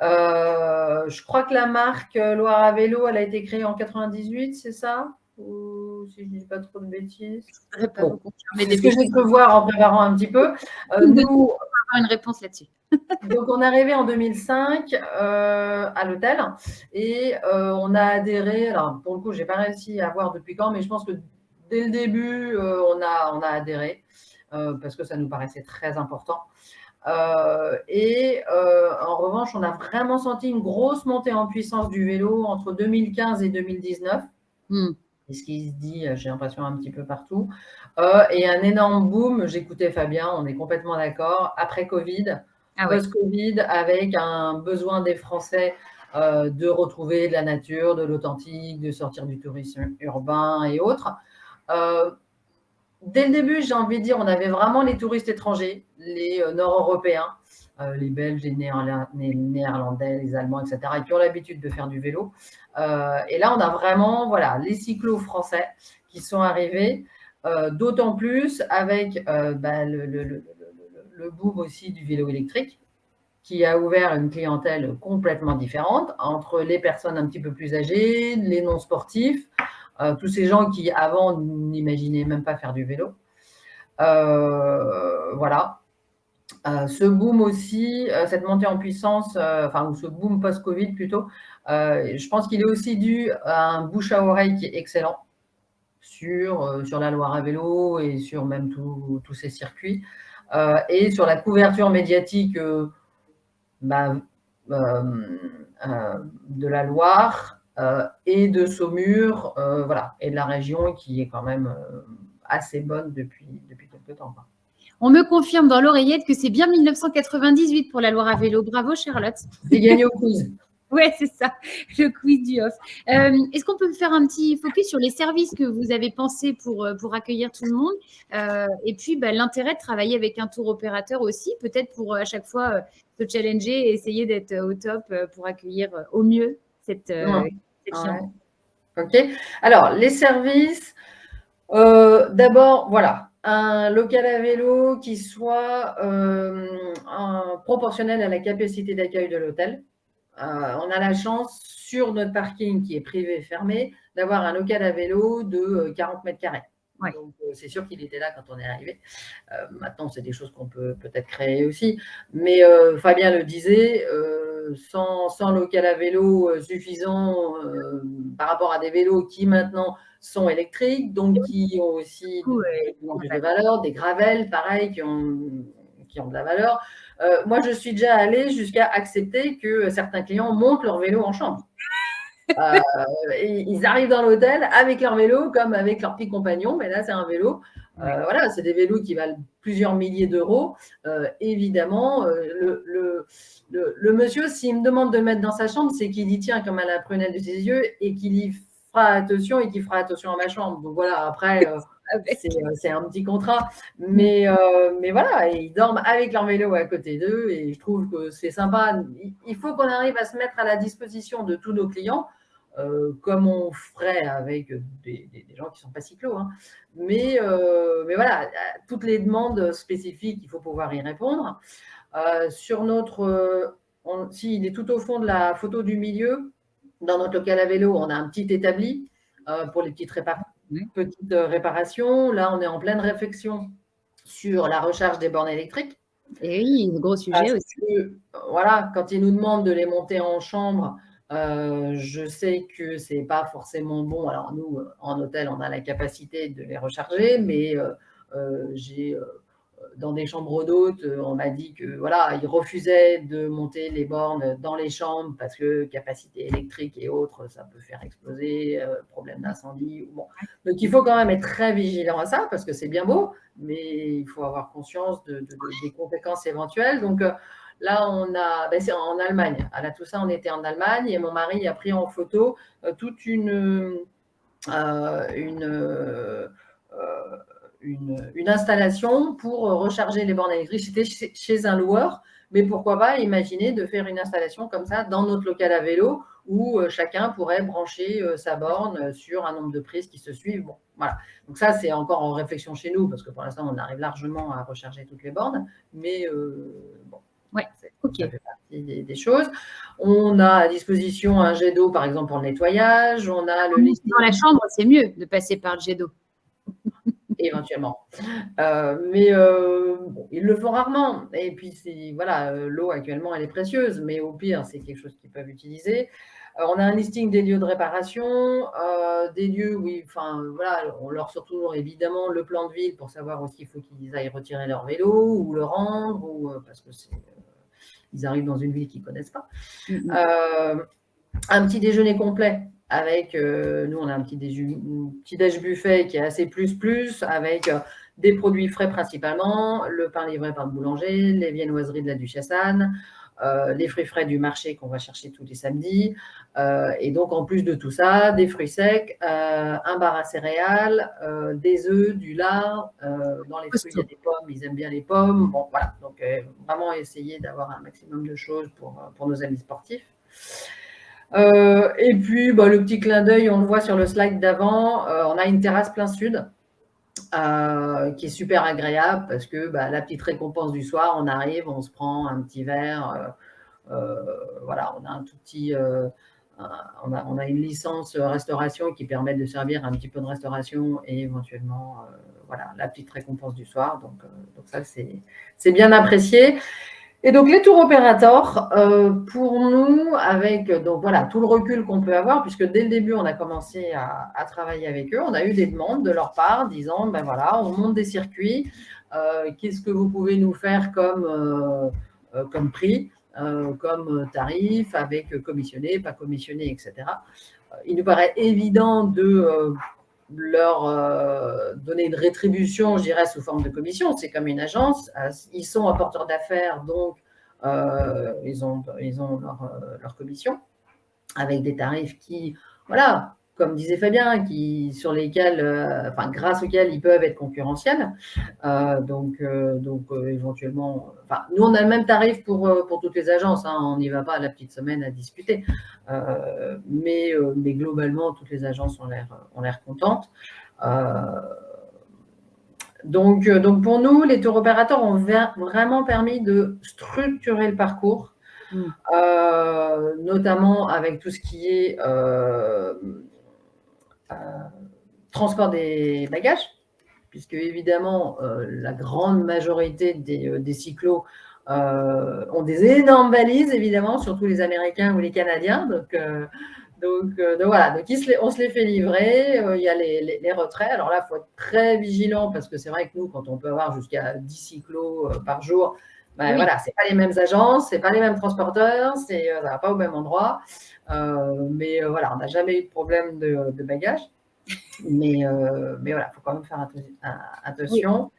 Je crois que la marque Loire à vélo, elle a été créée en 98, c'est ça? Ou si je ne dis pas trop de bêtises. Bon, c'est ce que je peux voir en préparant un petit peu. Nous, on va avoir une réponse là-dessus. Donc, on est arrivé en 2005 à l'hôtel et on a adhéré. Alors, pour le coup, je n'ai pas réussi à voir depuis quand, mais je pense que dès le début, on a adhéré parce que ça nous paraissait très important. En revanche, on a vraiment senti une grosse montée en puissance du vélo entre 2015 et 2019. C'est ce qui se dit, j'ai l'impression, un petit peu partout. Et un énorme boom, j'écoutais Fabien, on est complètement d'accord, après Covid, post-Covid, avec un besoin des Français de retrouver de la nature, de l'authentique, de sortir du tourisme urbain et autres. Dès le début, j'ai envie de dire, on avait vraiment les touristes étrangers, les Nord-Européens, les Belges, les Néerlandais, les Allemands, etc., qui ont l'habitude de faire du vélo. Et là, on a vraiment les cyclos français qui sont arrivés, d'autant plus avec le boom aussi du vélo électrique, qui a ouvert une clientèle complètement différente entre les personnes un petit peu plus âgées, les non-sportifs, tous ces gens qui, avant, n'imaginaient même pas faire du vélo. Voilà. Ce boom aussi, cette montée en puissance, ou ce boom post-Covid plutôt, je pense qu'il est aussi dû à un bouche à oreille qui est excellent sur la Loire à vélo et sur même tous ces circuits, et sur la couverture médiatique de la Loire et de Saumur, voilà, et de la région qui est quand même assez bonne depuis quelques temps, quoi. On me confirme dans l'oreillette que c'est bien 1998 pour la Loire à vélo. Bravo, Charlotte. J'ai gagné au quiz. Ouais, c'est ça, le quiz du off. Est-ce qu'on peut faire un petit focus sur les services que vous avez pensés pour accueillir tout le monde et puis l'intérêt de travailler avec un tour opérateur aussi, peut-être pour à chaque fois se challenger et essayer d'être au top pour accueillir au mieux cette clientèle. Ok. Alors, les services, d'abord, voilà, un local à vélo qui soit proportionnel à la capacité d'accueil de l'hôtel. On a la chance, sur notre parking qui est privé fermé, d'avoir un local à vélo de 40 mètres carrés. Ouais. Donc, c'est sûr qu'il était là quand on est arrivé. Maintenant, c'est des choses qu'on peut peut-être créer aussi. Mais Fabien le disait, sans local à vélo suffisant par rapport à des vélos qui maintenant sont électriques, donc qui ont aussi de valeur, des gravels, pareil, qui ont de la valeur. Moi, je suis déjà allée jusqu'à accepter que certains clients montent leur vélo en chambre. Ils arrivent dans l'hôtel avec leur vélo, comme avec leur petit compagnon, mais là, c'est un vélo. Voilà, c'est des vélos qui valent plusieurs milliers d'euros. Évidemment, le monsieur, s'il me demande de le mettre dans sa chambre, c'est qu'il y tient comme à la prunelle de ses yeux et qu'il y fera attention et qu'il fera attention à ma chambre. Donc voilà, après, c'est un petit contrat. Mais voilà, ils dorment avec leur vélo à côté d'eux et je trouve que c'est sympa. Il faut qu'on arrive à se mettre à la disposition de tous nos clients, comme on ferait avec des gens qui ne sont pas cyclos. Hein. Mais voilà, toutes les demandes spécifiques, il faut pouvoir y répondre. Sur notre... il est tout au fond de la photo du milieu. Dans notre local à vélo, on a un petit établi pour les petites réparations. Là, on est en pleine réflexion sur la recharge des bornes électriques. Et oui, gros sujet aussi. Que, voilà, quand ils nous demandent de les monter en chambre, je sais que ce n'est pas forcément bon. Alors, nous, en hôtel, on a la capacité de les recharger, mais dans des chambres d'hôtes, on m'a dit que voilà, ils refusaient de monter les bornes dans les chambres parce que capacité électrique et autres, ça peut faire exploser, problème d'incendie. Bon. Donc il faut quand même être très vigilant à ça parce que c'est bien beau, mais il faut avoir conscience des conséquences éventuelles. Donc là, c'est en Allemagne. À la Toussaint, on était en Allemagne et mon mari a pris en photo toute une installation pour recharger les bornes électriques. C'était chez un loueur, mais pourquoi pas imaginer de faire une installation comme ça dans notre local à vélo où chacun pourrait brancher sa borne sur un nombre de prises qui se suivent. Bon, voilà. Donc ça, c'est encore en réflexion chez nous parce que pour l'instant, on arrive largement à recharger toutes les bornes, mais bon. Ouais, ça fait partie des choses. On a à disposition un jet d'eau, par exemple, pour le nettoyage. On a le listing. Dans la chambre, c'est mieux de passer par le jet d'eau. Éventuellement. Mais bon, ils le font rarement. Et puis, voilà, l'eau actuellement, elle est précieuse, mais au pire, c'est quelque chose qu'ils peuvent utiliser. On a un listing des lieux de réparation, des lieux où voilà, on leur sort toujours évidemment le plan de ville pour savoir où il faut qu'ils aillent retirer leur vélo ou le rendre, parce que ils arrivent dans une ville qu'ils ne connaissent pas. Un petit déjeuner complet. Avec, nous, on a un petit déj buffet qui est assez plus, avec des produits frais principalement, le pain livré par le boulanger, les viennoiseries de la Duchesse Anne, les fruits frais du marché qu'on va chercher tous les samedis. Et donc, en plus de tout ça, des fruits secs, un bar à céréales, des œufs, du lard. Dans les fruits, il y a des pommes, ils aiment bien les pommes. Bon, voilà. Donc, vraiment essayer d'avoir un maximum de choses pour nos amis sportifs. Et puis, le petit clin d'œil, on le voit sur le slide d'avant, on a une terrasse plein sud qui est super agréable parce que la petite récompense du soir, on arrive, on se prend un petit verre, voilà, on a un tout petit, on a une licence restauration qui permet de servir un petit peu de restauration et éventuellement, voilà, la petite récompense du soir. Donc ça, c'est bien apprécié. Et donc, les tours opérateurs, pour nous, avec donc, voilà, tout le recul qu'on peut avoir, puisque dès le début, on a commencé à travailler avec eux, on a eu des demandes de leur part disant, voilà, on monte des circuits, qu'est-ce que vous pouvez nous faire comme prix ? comme tarif, avec commissionné, pas commissionné, etc. Il nous paraît évident de leur donner une rétribution, je dirais, sous forme de commission. C'est comme une agence. Ils sont apporteurs d'affaires, donc ils ont leur commission avec des tarifs qui, voilà, comme disait Fabien, sur lesquels, grâce auxquels ils peuvent être concurrentiels. Donc éventuellement, nous on a le même tarif pour toutes les agences, hein, on n'y va pas à la petite semaine à discuter. Mais globalement, toutes les agences ont l'air contentes. Donc pour nous, les tour opérateurs ont vraiment permis de structurer le parcours, notamment avec tout ce qui est transport des bagages, puisque évidemment la grande majorité des cyclos ont des énormes valises, évidemment, surtout les Américains ou les Canadiens. Donc voilà, donc on se les fait livrer, il y a les retraits. Alors là, il faut être très vigilant parce que c'est vrai que nous, quand on peut avoir jusqu'à 10 cyclos par jour, voilà, ce n'est pas les mêmes agences, ce n'est pas les mêmes transporteurs, ça ne va pas au même endroit. Mais voilà, on n'a jamais eu de problème de bagages. Mais voilà, il faut quand même faire attention.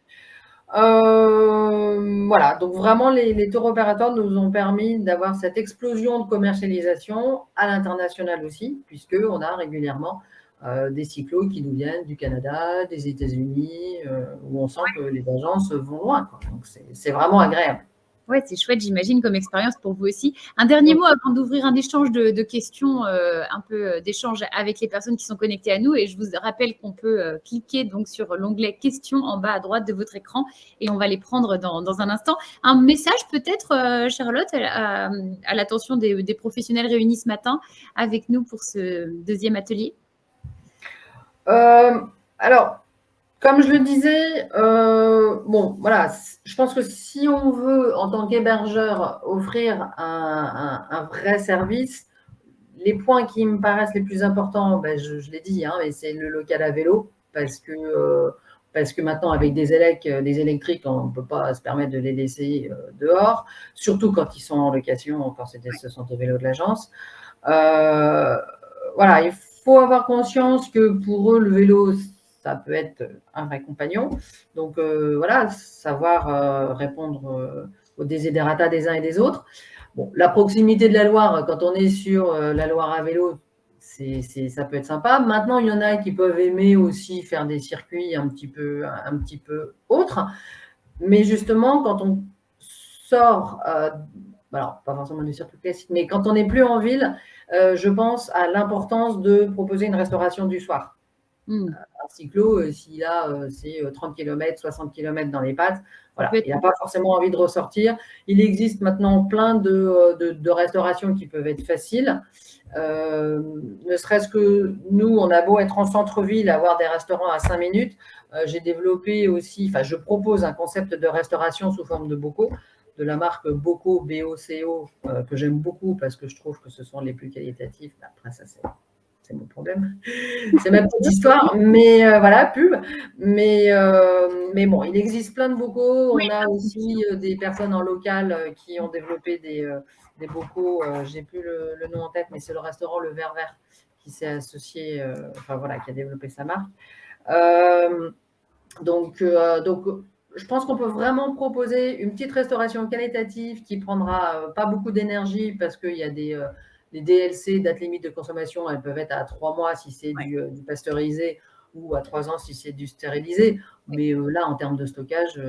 Voilà, donc vraiment, les tour opérateurs nous ont permis d'avoir cette explosion de commercialisation à l'international aussi, puisqu'on a régulièrement des cyclos qui nous viennent du Canada, des États-Unis, où on sent que les agences vont loin, quoi. Donc, c'est vraiment agréable. Ouais, c'est chouette, j'imagine, comme expérience pour vous aussi. Un dernier mot avant d'ouvrir un échange de questions, un peu d'échange avec les personnes qui sont connectées à nous. Et je vous rappelle qu'on peut cliquer donc sur l'onglet questions en bas à droite de votre écran et on va les prendre dans un instant. Un message peut-être, Charlotte, à l'attention des professionnels réunis ce matin avec nous pour ce deuxième atelier. Alors, comme je le disais, bon, voilà, je pense que si on veut, en tant qu'hébergeur, offrir un vrai service, les points qui me paraissent les plus importants, je l'ai dit, hein, c'est le local à vélo, parce que maintenant, avec des électriques, on ne peut pas se permettre de les laisser dehors, surtout quand ils sont en location, quand ce sont des vélos de l'agence. Voilà, il faut avoir conscience que pour eux, le vélo, ça peut être un vrai compagnon. Donc, voilà, savoir répondre aux desiderata des uns et des autres. Bon, la proximité de la Loire, quand on est sur la Loire à vélo, ça peut être sympa. Maintenant, il y en a qui peuvent aimer aussi faire des circuits un petit peu autres. Mais justement, quand on sort, alors pas forcément du circuit classique, mais quand on n'est plus en ville, je pense à l'importance de proposer une restauration du soir. Un cyclo, s'il a 30 km, 60 km dans les pattes, voilà, il n'a pas forcément envie de ressortir. Il existe maintenant plein de restaurations qui peuvent être faciles. Ne serait-ce que nous, on a beau être en centre-ville, avoir des restaurants à 5 minutes. J'ai développé aussi, je propose un concept de restauration sous forme de bocaux, de la marque Bocaux, B-O-C-O, que j'aime beaucoup parce que je trouve que ce sont les plus qualitatifs. Après, ça, c'est mon problème. C'est ma petite histoire, mais voilà, pub. Mais bon, il existe plein de bocaux. On a aussi des personnes en local qui ont développé des bocaux. J'ai plus le nom en tête, mais c'est le restaurant Le Vert Vert qui s'est associé, qui a développé sa marque. Donc, je pense qu'on peut vraiment proposer une petite restauration qualitative qui prendra pas beaucoup d'énergie parce qu'il y a les DLC, date limite de consommation, elles peuvent être à 3 mois si c'est du pasteurisé ou à 3 ans si c'est du stérilisé. Mais là, en termes de stockage,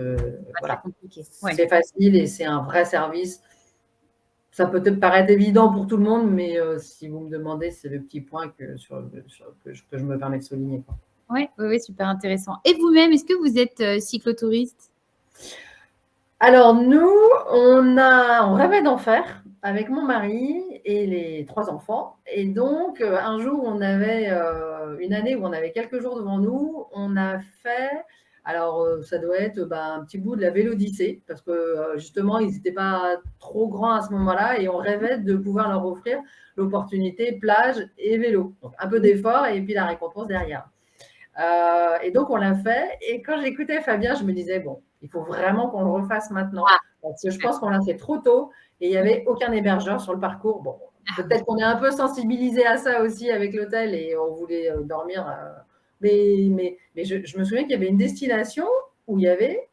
voilà, c'est facile et c'est un vrai service. Ça peut peut-être paraître évident pour tout le monde, mais si vous me demandez, c'est le petit point que je me permets de souligner, quoi. Oui, super intéressant. Et vous-même, est-ce que vous êtes cyclotouriste? Alors, nous, on rêvait d'en faire avec mon mari et les 3 enfants. Et donc, un jour, on avait une année où on avait quelques jours devant nous. On a fait, alors ça doit être un petit bout de la Vélodyssée, parce que justement, ils n'étaient pas trop grands à ce moment-là et on rêvait de pouvoir leur offrir l'opportunité plage et vélo. Donc, un peu d'effort et puis la récompense derrière. Et donc, on l'a fait. Et quand j'écoutais Fabien, je me disais, bon, il faut vraiment qu'on le refasse maintenant. Parce que je pense qu'on l'a fait trop tôt et il n'y avait aucun hébergeur sur le parcours. Bon, peut-être qu'on est un peu sensibilisé à ça aussi avec l'hôtel et on voulait dormir. Mais je me souviens qu'il y avait une destination où il n'y avait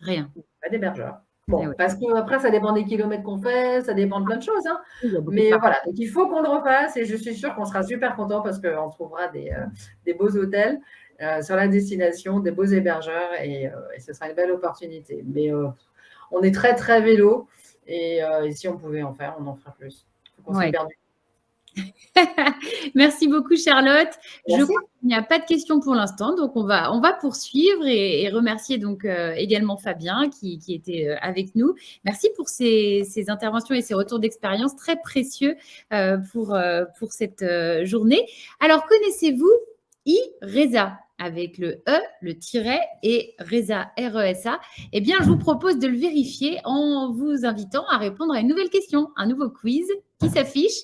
Rien. pas d'hébergeur. Bon, Ouais. parce qu'après, ça dépend des kilomètres qu'on fait, ça dépend de plein de choses. Hein. Il y a beaucoup de Mais parcs. voilà, donc il faut qu'on le refasse et je suis sûre qu'on sera super content parce qu'on trouvera des beaux hôtels sur la destination, des beaux hébergeurs et ce sera une belle opportunité. Mais on est très, très vélo et si on pouvait en faire, on en fera plus. Il faut qu'on soit Ouais. perdu. Merci beaucoup, Charlotte. Je Merci. crois qu'il n'y a pas de questions pour l'instant, donc on va poursuivre et remercier donc également Fabien qui était avec nous. Merci pour ces interventions et ces retours d'expérience très précieux pour cette journée. Alors, connaissez-vous iRESA avec le E, le tiret et RESA, R-E-S-A? Eh bien, je vous propose de le vérifier en vous invitant à répondre à une nouvelle question, un nouveau quiz qui s'affiche.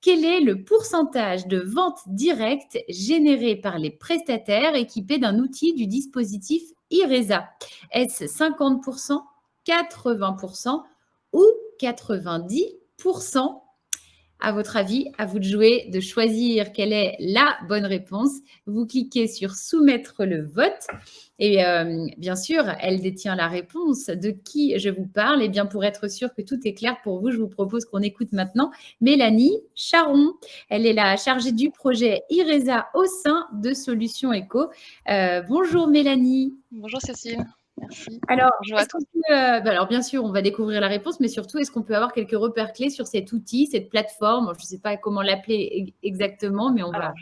Quel est le pourcentage de ventes directes générées par les prestataires équipés d'un outil du dispositif iRESA? Est-ce 50%, 80% ou 90%? À votre avis, à vous de jouer, de choisir quelle est la bonne réponse. Vous cliquez sur soumettre le vote. Et bien sûr, elle détient la réponse de qui je vous parle. Et bien, pour être sûr que tout est clair pour vous, je vous propose qu'on écoute maintenant Mélanie Charon. Elle est la chargée du projet iRESA au sein de Solutions Éco. Bonjour Mélanie. Bonjour Cécile, merci. Alors, Bonjour à tous. alors, bien sûr, on va découvrir la réponse, mais surtout, est-ce qu'on peut avoir quelques repères clés sur cet outil, cette plateforme? Je ne sais pas comment l'appeler exactement, mais on va.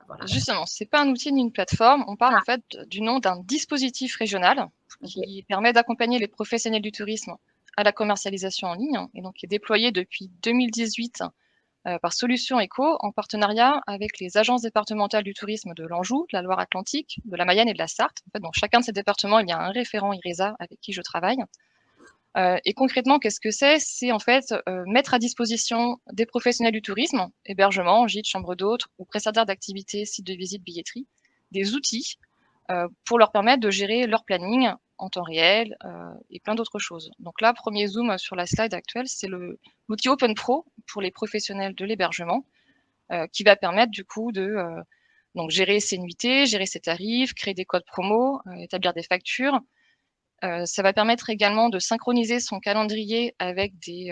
Voilà. Justement, ce n'est pas un outil ni une plateforme, on parle en fait du nom d'un dispositif régional qui permet d'accompagner les professionnels du tourisme à la commercialisation en ligne et donc qui est déployé depuis 2018 par Solutions Éco en partenariat avec les agences départementales du tourisme de l'Anjou, de la Loire-Atlantique, de la Mayenne et de la Sarthe. En fait, dans chacun de ces départements, il y a un référent iRESA avec qui je travaille. Et concrètement, qu'est-ce que c'est? C'est en fait mettre à disposition des professionnels du tourisme, hébergement, gîtes, chambres d'hôtes ou prestataires d'activités, sites de visite, billetterie, des outils pour leur permettre de gérer leur planning en temps réel et plein d'autres choses. Donc là, premier zoom sur la slide actuelle, c'est l'outil Open Pro pour les professionnels de l'hébergement qui va permettre du coup de donc gérer ses nuitées, gérer ses tarifs, créer des codes promo, établir des factures. Ça va permettre également de synchroniser son calendrier avec des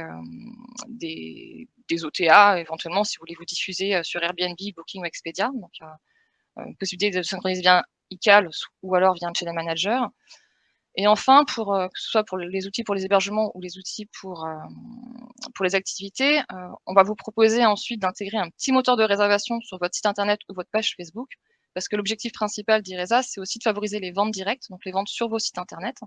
OTA, éventuellement, si vous voulez vous diffuser sur Airbnb, Booking ou Expedia. Donc, une possibilité de synchroniser via iCal ou alors via un channel manager. Et enfin, que ce soit pour les outils pour les hébergements ou les outils pour les activités, on va vous proposer ensuite d'intégrer un petit moteur de réservation sur votre site internet ou votre page Facebook, parce que l'objectif principal d'iRESA, c'est aussi de favoriser les ventes directes, donc les ventes sur vos sites internet,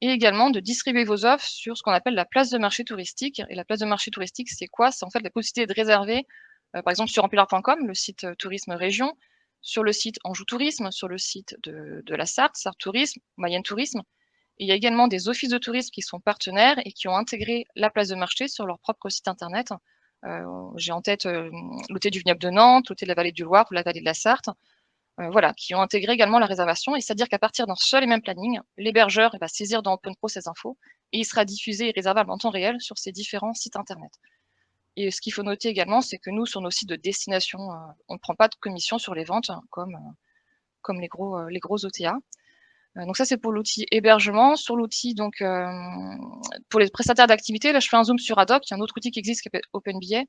et également de distribuer vos offres sur ce qu'on appelle la place de marché touristique. Et la place de marché touristique, c'est quoi? C'est en fait la possibilité de réserver, par exemple sur ampulard.com, le site tourisme région, sur le site Anjou Tourisme, sur le site de la Sarthe, Sarthe Tourisme, Mayenne Tourisme. Et il y a également des offices de tourisme qui sont partenaires et qui ont intégré la place de marché sur leur propre site internet. J'ai en tête l'hôtel du Vignoble de Nantes, l'hôtel de la Vallée du Loire ou la Vallée de la Sarthe. Voilà, qui ont intégré également la réservation. Et c'est-à-dire qu'à partir d'un seul et même planning, l'hébergeur va saisir dans OpenPro ces infos et il sera diffusé et réservable en temps réel sur ces différents sites internet. Et ce qu'il faut noter également, c'est que nous, sur nos sites de destination, on ne prend pas de commission sur les ventes, comme les gros OTA. Donc ça, c'est pour l'outil hébergement. Sur l'outil, donc, pour les prestataires d'activité, là, je fais un zoom sur Adoc. Il y a un autre outil qui existe qui s'appelle OpenBillet.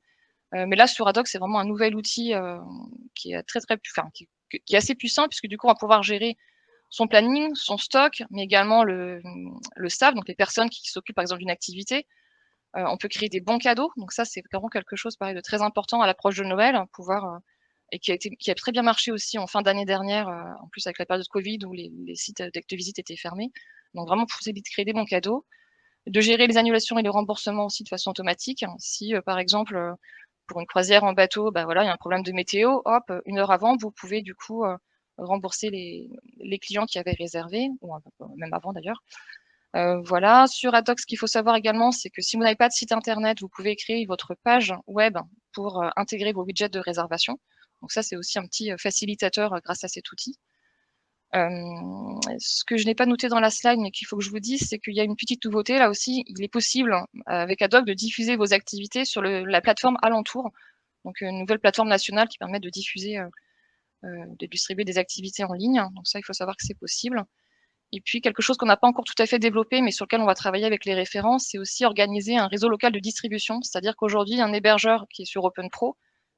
Mais là, sur Adoc, c'est vraiment un nouvel outil qui est qui est assez puissant, puisque du coup, on va pouvoir gérer son planning, son stock, mais également le staff, donc les personnes qui s'occupent par exemple d'une activité. On peut créer des bons cadeaux, donc ça c'est vraiment quelque chose pareil de très important à l'approche de Noël, et qui a très bien marché aussi en fin d'année dernière, en plus avec la période de Covid où les sites de visite étaient fermés. Donc vraiment possibilité de créer des bons cadeaux, de gérer les annulations et les remboursements aussi de façon automatique. Si par exemple pour une croisière en bateau, bah voilà, il y a un problème de météo, hop, 1 heure avant, vous pouvez du coup rembourser les clients qui avaient réservé, ou même avant d'ailleurs. Voilà, sur Adoc, ce qu'il faut savoir également, c'est que si vous n'avez pas de site internet, vous pouvez créer votre page web pour intégrer vos widgets de réservation. Donc ça, c'est aussi un petit facilitateur grâce à cet outil. Ce que je n'ai pas noté dans la slide, mais qu'il faut que je vous dise, c'est qu'il y a une petite nouveauté là aussi. Il est possible avec Adoc de diffuser vos activités sur la plateforme alentour. Donc une nouvelle plateforme nationale qui permet de diffuser, de distribuer des activités en ligne. Donc ça, il faut savoir que c'est possible. Et puis quelque chose qu'on n'a pas encore tout à fait développé, mais sur lequel on va travailler avec les référents, c'est aussi organiser un réseau local de distribution. C'est-à-dire qu'aujourd'hui, un hébergeur qui est sur OpenPro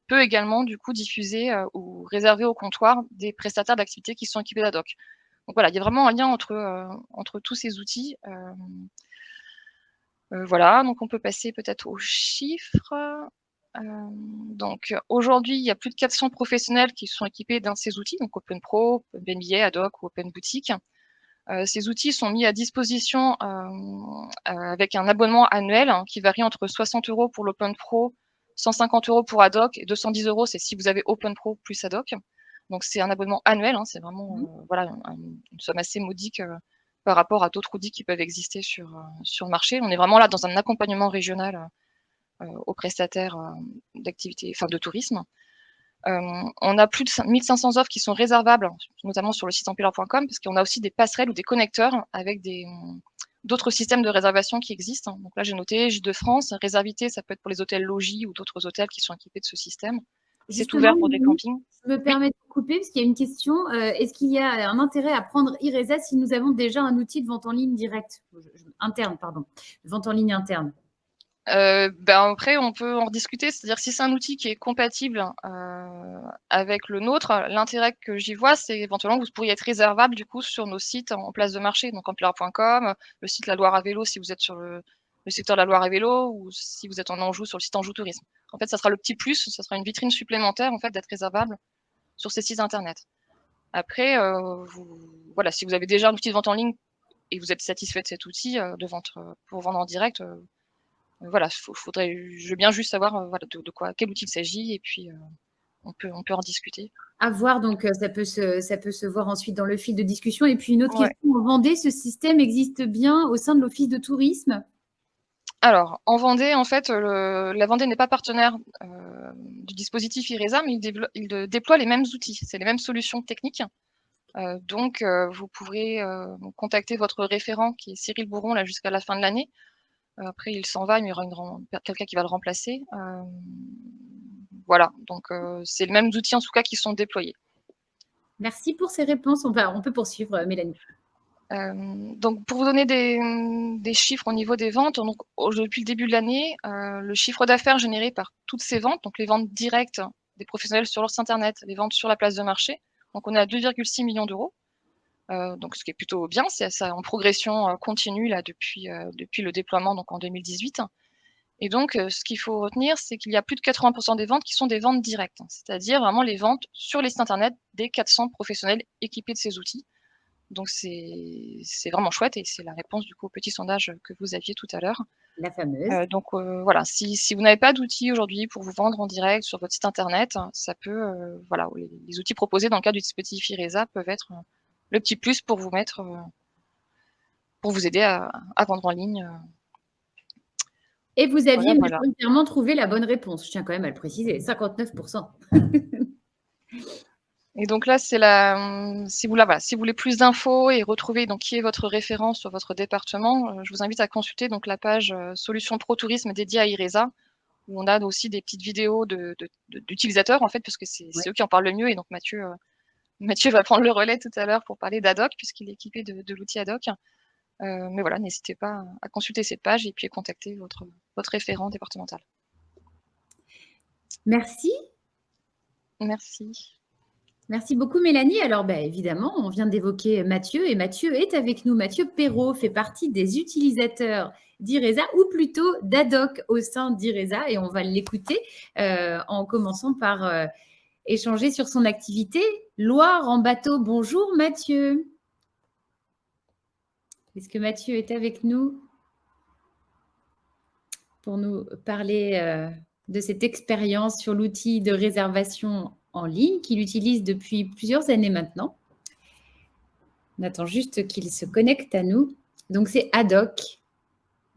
peut également du coup diffuser ou réserver au comptoir des prestataires d'activités qui sont équipés d'Adoc. Donc voilà, il y a vraiment un lien entre tous ces outils. Voilà, donc on peut passer peut-être aux chiffres. Donc aujourd'hui, il y a plus de 400 professionnels qui sont équipés d'un de ces outils, donc OpenPro, OpenBNBA, Adoc ou OpenBoutique. Ces outils sont mis à disposition avec un abonnement annuel qui varie entre 60 € pour l'OpenPro, 150 € pour Adoc et 210 €, c'est si vous avez OpenPro plus Adoc. Donc c'est un abonnement annuel, c'est vraiment voilà, une somme assez modique par rapport à d'autres outils qui peuvent exister sur le marché. On est vraiment là dans un accompagnement régional aux prestataires d'activités, enfin de tourisme. On a plus de 1500 offres qui sont réservables, notamment sur le site empileur.com, parce qu'on a aussi des passerelles ou des connecteurs avec d'autres systèmes de réservation qui existent. Donc là, j'ai noté Gîtes-de-France, Réservité, ça peut être pour les hôtels logis ou d'autres hôtels qui sont équipés de ce système. C'est ouvert pour des campings. Je me permets de couper parce qu'il y a une question. Est-ce qu'il y a un intérêt à prendre IRESA si nous avons déjà un outil de vente en ligne directe, interne, pardon, de vente en ligne interne? Après, on peut en rediscuter. C'est-à-dire si c'est un outil qui est compatible avec le nôtre, l'intérêt que j'y vois, c'est éventuellement que vous pourriez être réservable du coup sur nos sites en place de marché, donc empileur.com, le site La Loire à vélo si vous êtes sur le secteur de la Loire à vélo, ou si vous êtes en Anjou sur le site Anjou Tourisme. En fait, ça sera le petit plus, ça sera une vitrine supplémentaire en fait d'être réservable sur ces sites internet. Après, voilà, si vous avez déjà un outil de vente en ligne et vous êtes satisfait de cet outil de vente pour vendre en direct, voilà, je veux bien juste savoir voilà, de quel outil il s'agit, et puis on peut en discuter. À voir, donc ça peut se voir ensuite dans le fil de discussion. Et puis une autre Ouais. question, en Vendée, ce système existe bien au sein de l'Office de tourisme? Alors, en Vendée, en fait, la Vendée n'est pas partenaire du dispositif IRESA, mais il déploie les mêmes outils, c'est les mêmes solutions techniques. Donc, vous pourrez contacter votre référent, qui est Cyril Bourron, là, jusqu'à la fin de l'année. Après, il s'en va, mais il y aura quelqu'un qui va le remplacer. Voilà, donc c'est les mêmes outils, en tout cas, qui sont déployés. Merci pour ces réponses. On peut poursuivre, Mélanie. Donc, pour vous donner des chiffres au niveau des ventes, donc, depuis le début de l'année, le chiffre d'affaires généré par toutes ces ventes, donc les ventes directes des professionnels sur leur site internet, les ventes sur la place de marché, donc on est à 2,6 millions d'euros. Donc ce qui est plutôt bien, c'est ça en progression continue là depuis le déploiement, donc en 2018. Et donc ce qu'il faut retenir, c'est qu'il y a plus de 80% des ventes qui sont des ventes directes, c'est-à-dire vraiment les ventes sur les sites internet des 400 professionnels équipés de ces outils. Donc c'est vraiment chouette, et c'est la réponse du coup au petit sondage que vous aviez tout à l'heure. La fameuse. Donc voilà, si vous n'avez pas d'outils aujourd'hui pour vous vendre en direct sur votre site internet, ça peut voilà, les outils proposés dans le cadre du dispositif IRESA peuvent être le petit plus pour vous mettre, pour vous aider à vendre en ligne. Et vous aviez Voilà. majoritairement trouvé la bonne réponse. Je tiens quand même à le préciser, 59%. Et donc là, c'est si vous voulez plus d'infos et retrouver donc qui est votre référent sur votre département, je vous invite à consulter donc la page Solutions Pro Tourisme dédiée à IRESA, où on a aussi des petites vidéos d'utilisateurs en fait, parce que c'est eux qui en parlent le mieux. Et donc Mathieu va prendre le relais tout à l'heure pour parler d'Adoc, puisqu'il est équipé de l'outil Adoc. Mais voilà, n'hésitez pas à consulter cette page et puis à contacter votre référent départemental. Merci. Merci. Merci beaucoup, Mélanie. Alors, évidemment, on vient d'évoquer Mathieu, et Mathieu est avec nous. Mathieu Perrault fait partie des utilisateurs d'IRESA, ou plutôt d'Adoc au sein d'IRESA, et on va l'écouter en commençant par échanger sur son activité Loire en bateau. Bonjour, Mathieu. Est-ce que Mathieu est avec nous pour nous parler de cette expérience sur l'outil de réservation en ligne qu'il utilise depuis plusieurs années maintenant? On attend juste qu'il se connecte à nous. Donc, c'est Adoc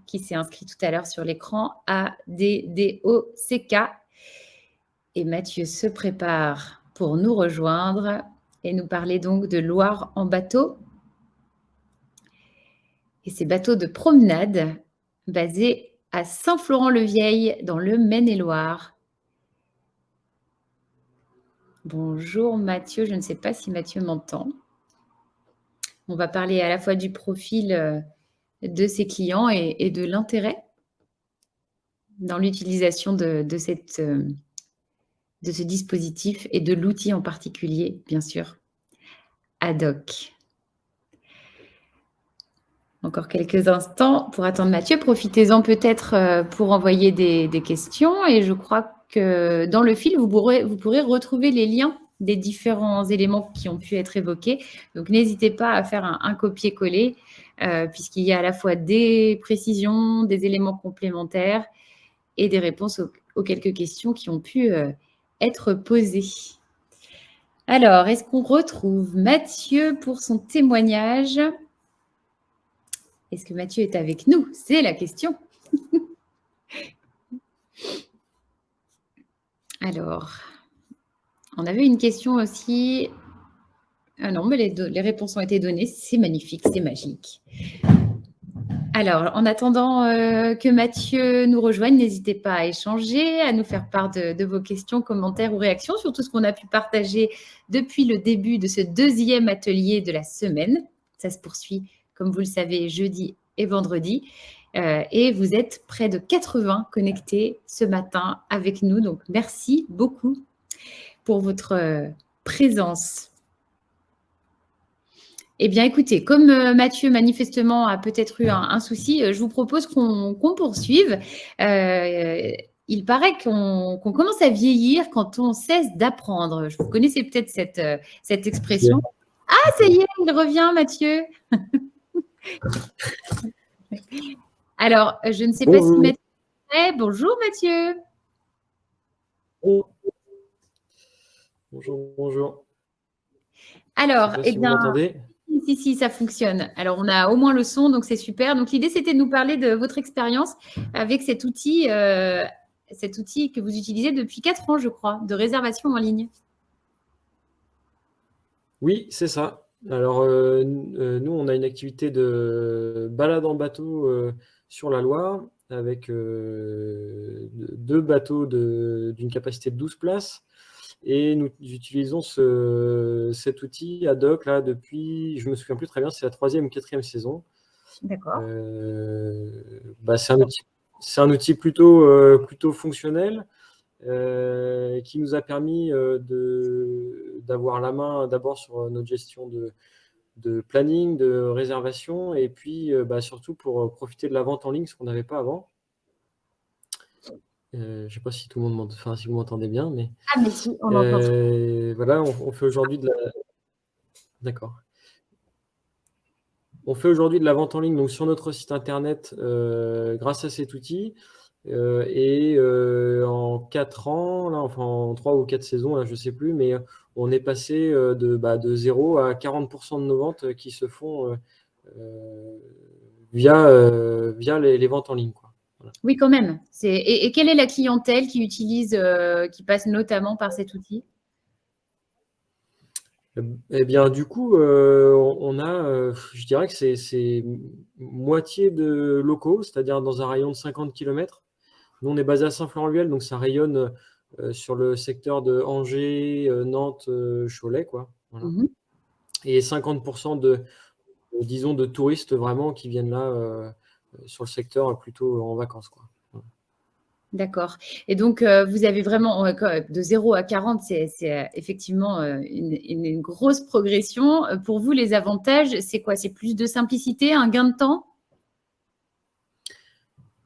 qui s'est inscrit tout à l'heure sur l'écran, ADDOCK. Et Mathieu se prépare pour nous rejoindre. et nous parler donc de Loire en bateau. Et ces bateaux de promenade basés à Saint-Florent-le-Vieil dans le Maine-et-Loire. Bonjour Mathieu, je ne sais pas si Mathieu m'entend. On va parler à la fois du profil de ses clients et de l'intérêt dans l'utilisation de ce dispositif et de l'outil en particulier, bien sûr, ad hoc. Encore quelques instants pour attendre Mathieu. Profitez-en peut-être pour envoyer des questions. Et je crois que dans le fil, vous pourrez retrouver les liens des différents éléments qui ont pu être évoqués. Donc, n'hésitez pas à faire un copier-coller, puisqu'il y a à la fois des précisions, des éléments complémentaires et des réponses aux quelques questions qui ont pu être posées. Alors, est-ce qu'on retrouve Mathieu pour son témoignage ? Est-ce que Mathieu est avec nous? C'est la question. Alors, on avait une question aussi. Ah non, mais les réponses ont été données. C'est magnifique, c'est magique. Alors, en attendant que Mathieu nous rejoigne, n'hésitez pas à échanger, à nous faire part de vos questions, commentaires ou réactions sur tout ce qu'on a pu partager depuis le début de ce deuxième atelier de la semaine. Ça se poursuit, comme vous le savez, jeudi et vendredi. Et vous êtes près de 80 connectés ce matin avec nous. Donc, merci beaucoup pour votre présence. Eh bien, écoutez, comme Mathieu, manifestement, a peut-être eu un souci, je vous propose qu'on poursuive. Il paraît qu'on commence à vieillir quand on cesse d'apprendre. Vous connaissez peut-être cette expression. Ah, ça y est, il revient, Mathieu. Alors, je ne sais pas si Mathieu est prêt. Bonjour, Mathieu. Bonjour. Alors, eh bien, vous m'entendez ? Si, ça fonctionne. Alors, on a au moins le son, donc c'est super. Donc, l'idée, c'était de nous parler de votre expérience avec cet outil que vous utilisez depuis 4 ans, je crois, de réservation en ligne. Oui, c'est ça. Alors, nous, on a une activité de balade en bateau sur la Loire avec 2 bateaux d'une capacité de 12 places. Et nous utilisons cet outil ad hoc là, depuis, je ne me souviens plus très bien, c'est la 3e ou 4e saison. D'accord. C'est un outil plutôt fonctionnel qui nous a permis d'avoir la main d'abord sur notre gestion de planning, de réservation, et puis surtout pour profiter de la vente en ligne, ce qu'on n'avait pas avant. Je ne sais pas si tout le monde si vous m'entendez bien, mais. Ah, mais si, on entend. Voilà, on fait aujourd'hui de la. D'accord. On fait aujourd'hui de la vente en ligne donc sur notre site internet grâce à cet outil. En 4 ans, là, enfin en 3 ou 4 saisons, là, je ne sais plus, mais on est passé de 0 à 40% de nos ventes qui se font via les ventes en ligne, quoi. Voilà. Oui, quand même. Et quelle est la clientèle qui utilise, qui passe notamment par cet outil? Eh bien, du coup, on a, je dirais que c'est moitié de locaux, c'est-à-dire dans un rayon de 50 km. Nous, on est basé à Saint-Florent-le-Vieil, donc ça rayonne sur le secteur de Angers, Nantes, Cholet, quoi. Voilà. Et 50% disons, de touristes vraiment qui viennent là sur le secteur plutôt en vacances, quoi. Voilà. D'accord. Et donc, vous avez vraiment, de 0 à 40, c'est effectivement une grosse progression. Pour vous, les avantages, c'est quoi? C'est plus de simplicité, un gain de temps?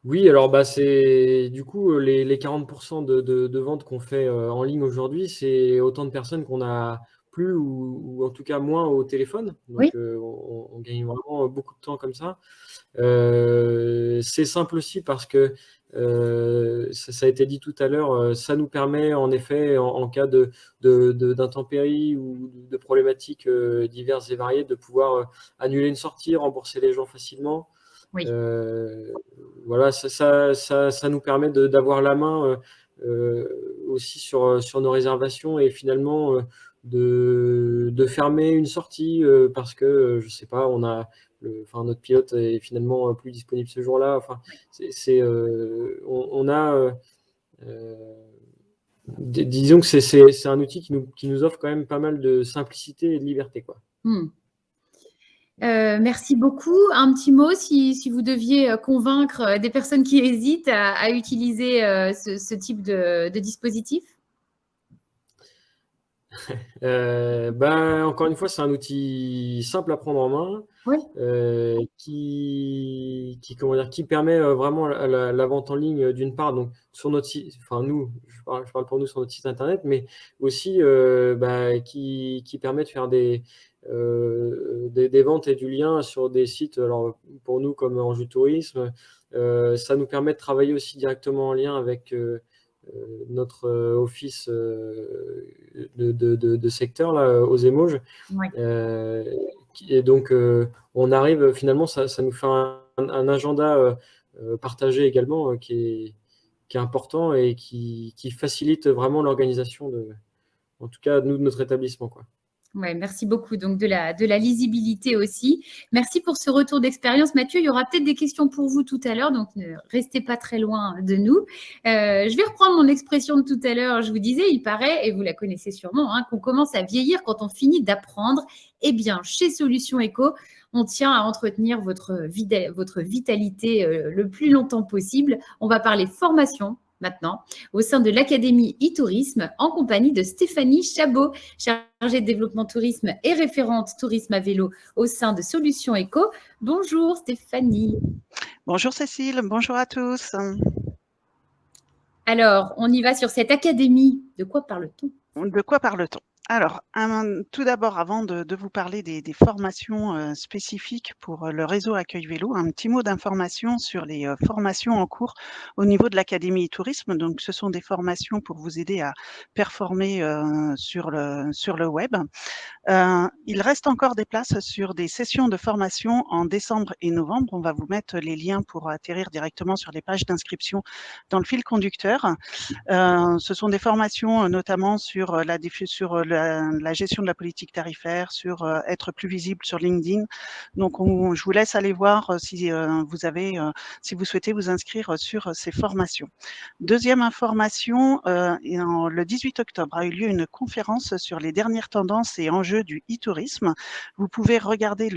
Oui, alors c'est du coup les 40% de ventes qu'on fait en ligne aujourd'hui, c'est autant de personnes qu'on a plus ou en tout cas moins au téléphone. Donc, oui. On gagne vraiment beaucoup de temps comme ça. C'est simple aussi parce que ça a été dit tout à l'heure, ça nous permet en effet, en cas d'intempéries ou de problématiques diverses et variées, de pouvoir annuler une sortie, rembourser les gens facilement. Oui. Voilà, ça nous permet d'avoir la main aussi sur nos réservations et finalement de fermer une sortie parce que, je sais pas, notre pilote est finalement plus disponible ce jour-là. Enfin, on a... disons que c'est un outil qui nous offre quand même pas mal de simplicité et de liberté, quoi. Merci beaucoup. Un petit mot si vous deviez convaincre des personnes qui hésitent à utiliser ce type de dispositif. Encore une fois, c'est un outil simple à prendre en main, Oui. qui permet vraiment la vente en ligne d'une part, donc sur notre site, enfin nous, je parle pour nous sur notre site internet, mais aussi qui permet de faire des ventes et du lien sur des sites. Alors pour nous, comme Enjeu Tourisme, ça nous permet de travailler aussi directement en lien avec notre office de secteur là, aux Émauges. Ouais. Et donc, on arrive finalement, ça nous fait un agenda partagé également qui est important et qui facilite vraiment l'organisation en tout cas, de notre établissement, quoi. Ouais, merci beaucoup. Donc, de la lisibilité aussi. Merci pour ce retour d'expérience. Mathieu, il y aura peut-être des questions pour vous tout à l'heure, donc ne restez pas très loin de nous. Je vais reprendre mon expression de tout à l'heure. Je vous disais, il paraît, et vous la connaissez sûrement, qu'on commence à vieillir quand on finit d'apprendre. Eh bien, chez Solutions Éco, on tient à entretenir votre vitalité le plus longtemps possible. On va parler formation maintenant, au sein de l'Académie e-tourisme, en compagnie de Stéphanie Chabot, chargée de développement tourisme et référente tourisme à vélo au sein de Solutions Éco. Bonjour Stéphanie. Bonjour Cécile, bonjour à tous. Alors, on y va sur cette académie. De quoi parle-t-on ? De quoi parle-t-on ? Alors, tout d'abord, avant de vous parler des formations spécifiques pour le réseau Accueil Vélo, un petit mot d'information sur les formations en cours au niveau de l'Académie Tourisme. Donc, ce sont des formations pour vous aider à performer sur le web. Il reste encore des places sur des sessions de formation en décembre et novembre. On va vous mettre les liens pour atterrir directement sur les pages d'inscription dans le fil conducteur. Ce sont des formations notamment sur la gestion de la politique tarifaire, sur être plus visible sur LinkedIn. Donc, je vous laisse aller voir si vous souhaitez vous inscrire sur ces formations. Deuxième information, le 18 octobre a eu lieu une conférence sur les dernières tendances et enjeux du e-tourisme. Vous pouvez regarder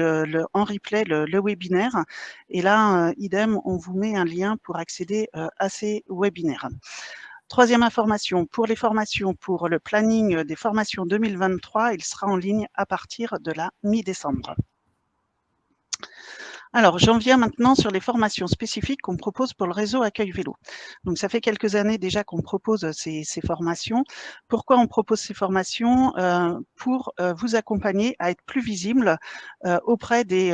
en replay le webinaire et là, idem, on vous met un lien pour accéder à ces webinaires. Troisième information, pour les formations, pour le planning des formations 2023, il sera en ligne à partir de la mi-décembre. Alors, j'en viens maintenant sur les formations spécifiques qu'on propose pour le réseau Accueil Vélo. Donc, ça fait quelques années déjà qu'on propose ces formations. Pourquoi on propose ces formations ? Pour vous accompagner à être plus visible auprès des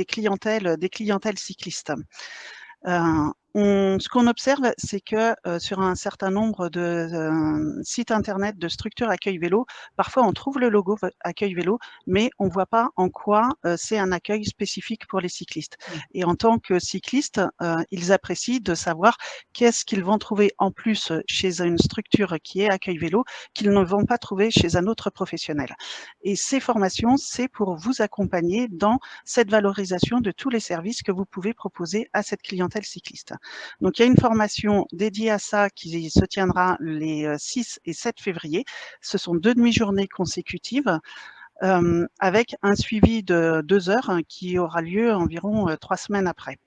clientèles cyclistes. Ce qu'on observe, c'est que sur un certain nombre de sites internet de structures Accueil Vélo, parfois on trouve le logo Accueil Vélo, mais on ne voit pas en quoi c'est un accueil spécifique pour les cyclistes. Et en tant que cyclistes, ils apprécient de savoir qu'est-ce qu'ils vont trouver en plus chez une structure qui est Accueil Vélo, qu'ils ne vont pas trouver chez un autre professionnel. Et ces formations, c'est pour vous accompagner dans cette valorisation de tous les services que vous pouvez proposer à cette clientèle cycliste. Donc, il y a une formation dédiée à ça qui se tiendra les 6 et 7 février. Ce sont 2 demi-journées consécutives avec un suivi de 2 heures qui aura lieu environ 3 semaines après.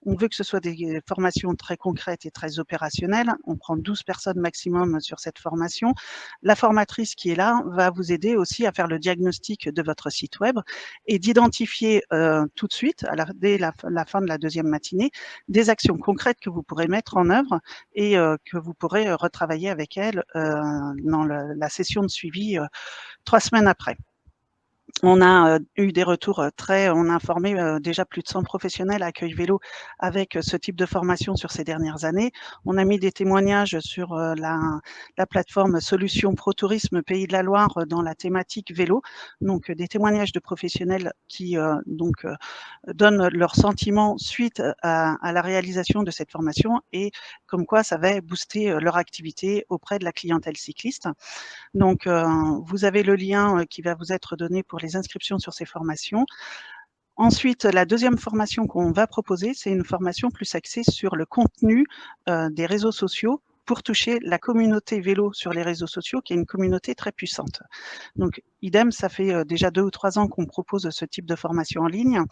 On veut que ce soit des formations très concrètes et très opérationnelles. On prend 12 personnes maximum sur cette formation. La formatrice qui est là va vous aider aussi à faire le diagnostic de votre site web et d'identifier tout de suite, dès la fin de la deuxième matinée, des actions concrètes que vous pourrez mettre en œuvre et que vous pourrez retravailler avec elle dans la session de suivi 3 semaines après. On a eu des retours on a formé déjà plus de 100 professionnels à Accueil Vélo avec ce type de formation sur ces dernières années. On a mis des témoignages sur la plateforme Solutions Pro Tourisme Pays de la Loire dans la thématique vélo. Donc des témoignages de professionnels qui donnent leurs sentiments suite à la réalisation de cette formation et comme quoi ça va booster leur activité auprès de la clientèle cycliste. Donc, vous avez le lien qui va vous être donné pour les inscriptions sur ces formations. Ensuite, la deuxième formation qu'on va proposer, c'est une formation plus axée sur le contenu des réseaux sociaux pour toucher la communauté vélo sur les réseaux sociaux, qui est une communauté très puissante. Donc, idem, ça fait déjà 2 ou 3 ans qu'on propose ce type de formation en ligne.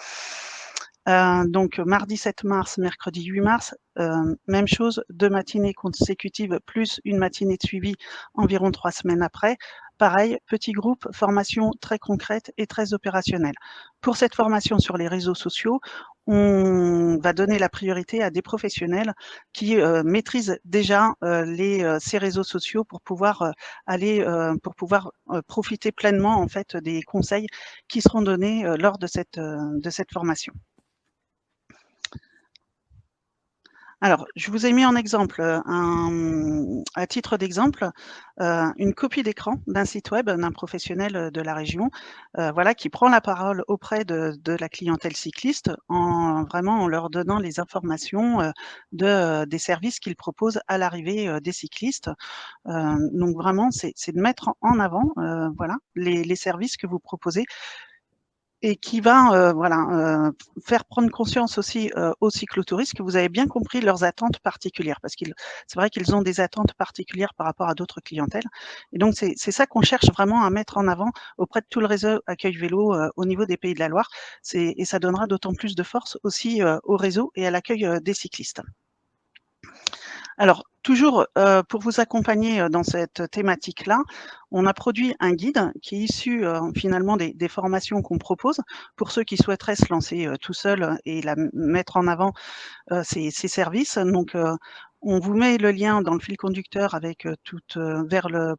Donc, mardi 7 mars, mercredi 8 mars, même chose, 2 matinées consécutives plus une matinée de suivi environ 3 semaines après. Pareil, petit groupe, formation très concrète et très opérationnelle. Pour cette formation sur les réseaux sociaux, on va donner la priorité à des professionnels qui maîtrisent déjà ces réseaux sociaux pour pouvoir profiter pleinement en fait des conseils qui seront donnés lors de cette formation. Alors, je vous ai mis en exemple, à titre d'exemple, une copie d'écran d'un site web d'un professionnel de la région, voilà, qui prend la parole auprès de la clientèle cycliste en leur donnant les informations des services qu'il propose à l'arrivée des cyclistes. Donc vraiment, c'est de mettre en avant voilà, les services que vous proposez et qui va faire prendre conscience aussi aux cyclotouristes que vous avez bien compris leurs attentes particulières, parce c'est vrai qu'ils ont des attentes particulières par rapport à d'autres clientèles. Et donc, c'est ça qu'on cherche vraiment à mettre en avant auprès de tout le réseau Accueil Vélo au niveau des Pays de la Loire. Et ça donnera d'autant plus de force aussi au réseau et à l'accueil des cyclistes. Alors, toujours pour vous accompagner dans cette thématique-là, on a produit un guide qui est issu finalement des formations qu'on propose pour ceux qui souhaiteraient se lancer tout seuls et mettre en avant ces services. Donc, on vous met le lien dans le fil conducteur avec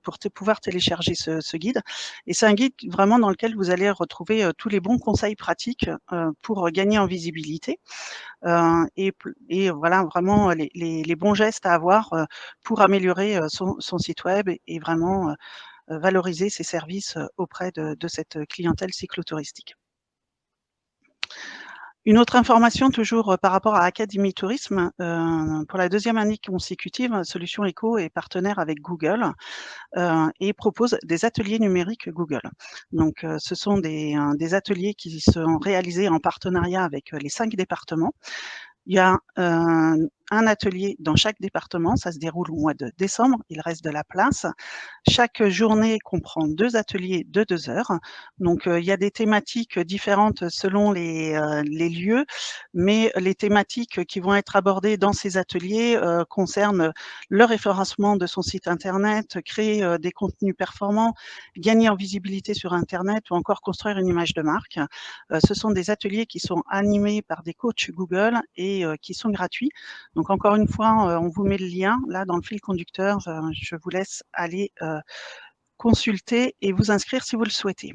pour pouvoir télécharger ce guide. Et c'est un guide vraiment dans lequel vous allez retrouver tous les bons conseils pratiques pour gagner en visibilité. Et voilà vraiment les bons gestes à avoir pour améliorer son site web et vraiment valoriser ses services auprès de cette clientèle cyclotouristique. Une autre information toujours par rapport à Académie Tourisme, pour la 2e année consécutive, Solutions Éco est partenaire avec Google et propose des ateliers numériques Google. Donc ce sont des ateliers qui sont réalisés en partenariat avec les 5 départements. Il y a un atelier dans chaque département, ça se déroule au mois de décembre, il reste de la place. Chaque journée comprend 2 ateliers de 2 heures. Donc, il y a des thématiques différentes selon les lieux, mais les thématiques qui vont être abordées dans ces ateliers concernent le référencement de son site internet, créer des contenus performants, gagner en visibilité sur internet ou encore construire une image de marque. Ce sont des ateliers qui sont animés par des coachs Google et qui sont gratuits. Donc, encore une fois, on vous met le lien là dans le fil conducteur. Je vous laisse aller consulter et vous inscrire si vous le souhaitez.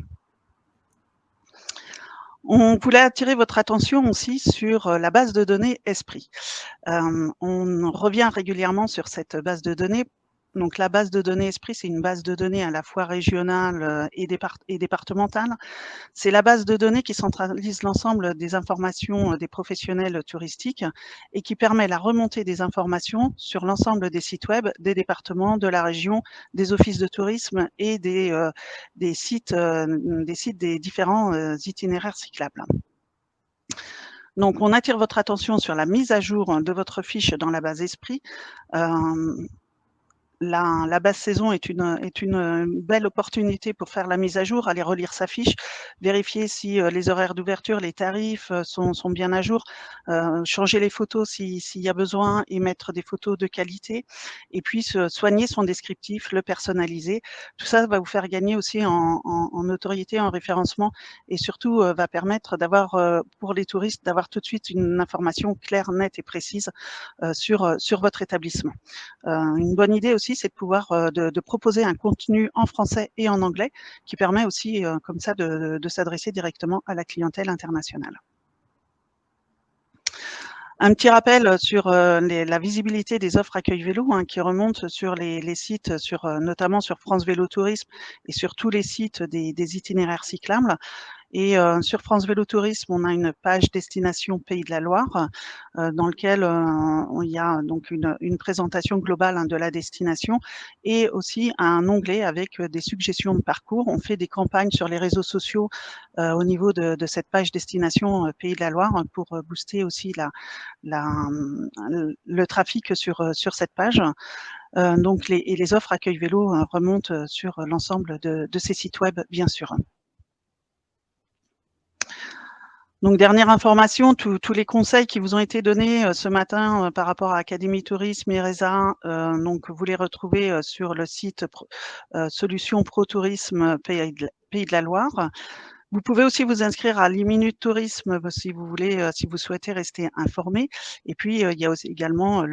On voulait attirer votre attention aussi sur la base de données Esprit. On revient régulièrement sur cette base de données. Donc, la base de données Esprit, c'est une base de données à la fois régionale et départementale. C'est la base de données qui centralise l'ensemble des informations des professionnels touristiques et qui permet la remontée des informations sur l'ensemble des sites web, des départements, de la région, des offices de tourisme et des sites des différents itinéraires cyclables. Donc, on attire votre attention sur la mise à jour de votre fiche dans la base Esprit. La base saison est une belle opportunité pour faire la mise à jour, aller relire sa fiche, vérifier si les horaires d'ouverture, les tarifs sont bien à jour, changer les photos s'il y a besoin et mettre des photos de qualité, et puis soigner son descriptif, le personnaliser. Tout ça va vous faire gagner aussi en notoriété, en référencement, et surtout va permettre d'avoir, pour les touristes, d'avoir tout de suite une information claire, nette et précise sur votre établissement. Une bonne idée aussi aussi, c'est de pouvoir de proposer un contenu en français et en anglais qui permet aussi comme ça de s'adresser directement à la clientèle internationale. Un petit rappel sur la visibilité des offres accueil vélo qui remonte sur les sites, notamment sur France Vélo Tourisme et sur tous les sites des itinéraires cyclables. Et sur France Vélo Tourisme, on a une page destination Pays de la Loire dans lequel il y a donc une présentation globale de la destination et aussi un onglet avec des suggestions de parcours. On fait des campagnes sur les réseaux sociaux au niveau de cette page destination Pays de la Loire pour booster aussi le trafic sur cette page. Donc les offres accueil vélo remontent sur l'ensemble de ces sites web, bien sûr. Donc, dernière information, tous les conseils qui vous ont été donnés ce matin par rapport à Académie Tourisme, IRESA, donc vous les retrouvez sur le site Solutions Pro Tourisme Pays de la Loire. Vous pouvez aussi vous inscrire à l'e-minute tourisme si vous voulez, si vous souhaitez rester informé. Et puis, il y a aussi également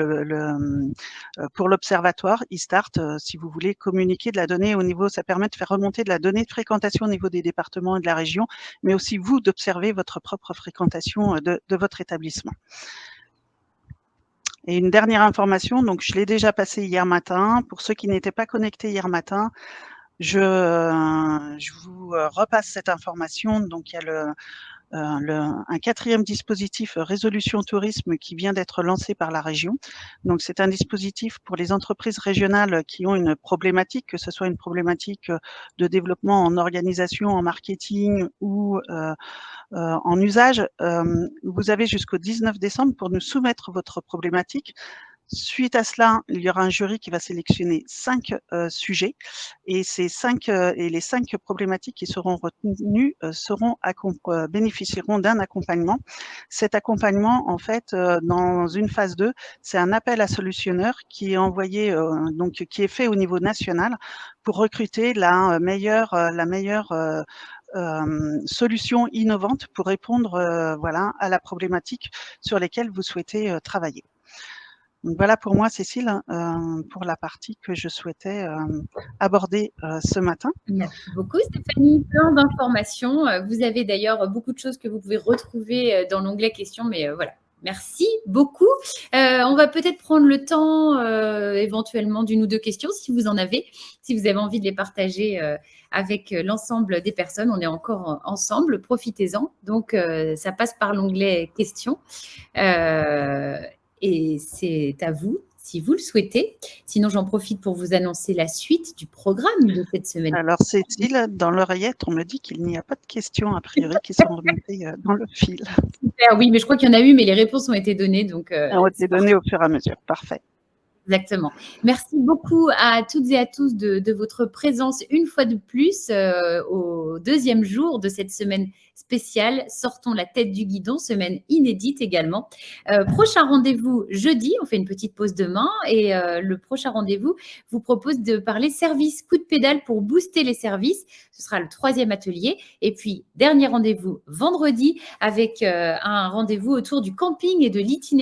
pour l'observatoire eStart, si vous voulez communiquer de la donnée au niveau, ça permet de faire remonter de la donnée de fréquentation au niveau des départements et de la région, mais aussi vous d'observer votre propre fréquentation de votre établissement. Et une dernière information, donc je l'ai déjà passé hier matin. Pour ceux qui n'étaient pas connectés hier matin, je vous repasse cette information. Donc, il y a un 4e dispositif Résolution Tourisme qui vient d'être lancé par la région. Donc, c'est un dispositif pour les entreprises régionales qui ont une problématique, que ce soit une problématique de développement en organisation, en marketing ou en usage. Vous avez jusqu'au 19 décembre pour nous soumettre votre problématique. Suite à cela, il y aura un jury qui va sélectionner 5 sujets et les 5 problématiques qui seront retenues bénéficieront d'un accompagnement. Cet accompagnement, en fait, dans une phase 2, c'est un appel à solutionneurs qui est envoyé, qui est fait au niveau national pour recruter la meilleure solution innovante pour répondre à la problématique sur lesquelles vous souhaitez travailler. Donc voilà pour moi, Cécile, pour la partie que je souhaitais aborder ce matin. Merci beaucoup, Stéphanie. Plein d'informations. Vous avez d'ailleurs beaucoup de choses que vous pouvez retrouver dans l'onglet questions, mais voilà. Merci beaucoup. On va peut-être prendre le temps éventuellement d'une ou deux questions si vous en avez, si vous avez envie de les partager avec l'ensemble des personnes. On est encore ensemble, profitez-en. Donc, ça passe par l'onglet questions. Et c'est à vous, si vous le souhaitez. Sinon, j'en profite pour vous annoncer la suite du programme de cette semaine. Alors, Cécile, dans l'oreillette, on me dit qu'il n'y a pas de questions, a priori, qui sont remontées dans le fil. Super, oui, mais je crois qu'il y en a eu, mais les réponses ont été données. Donc, ont été données au fur et à mesure. Parfait. Exactement. Merci beaucoup à toutes et à tous de votre présence une fois de plus au 2e jour de cette semaine spéciale. Sortons la tête du guidon, semaine inédite également. Prochain rendez-vous jeudi, on fait une petite pause demain et le prochain rendez-vous vous propose de parler service coup de pédale pour booster les services. Ce sera le 3e atelier. Et puis, dernier rendez-vous vendredi avec un rendez-vous autour du camping et de l'itinéraire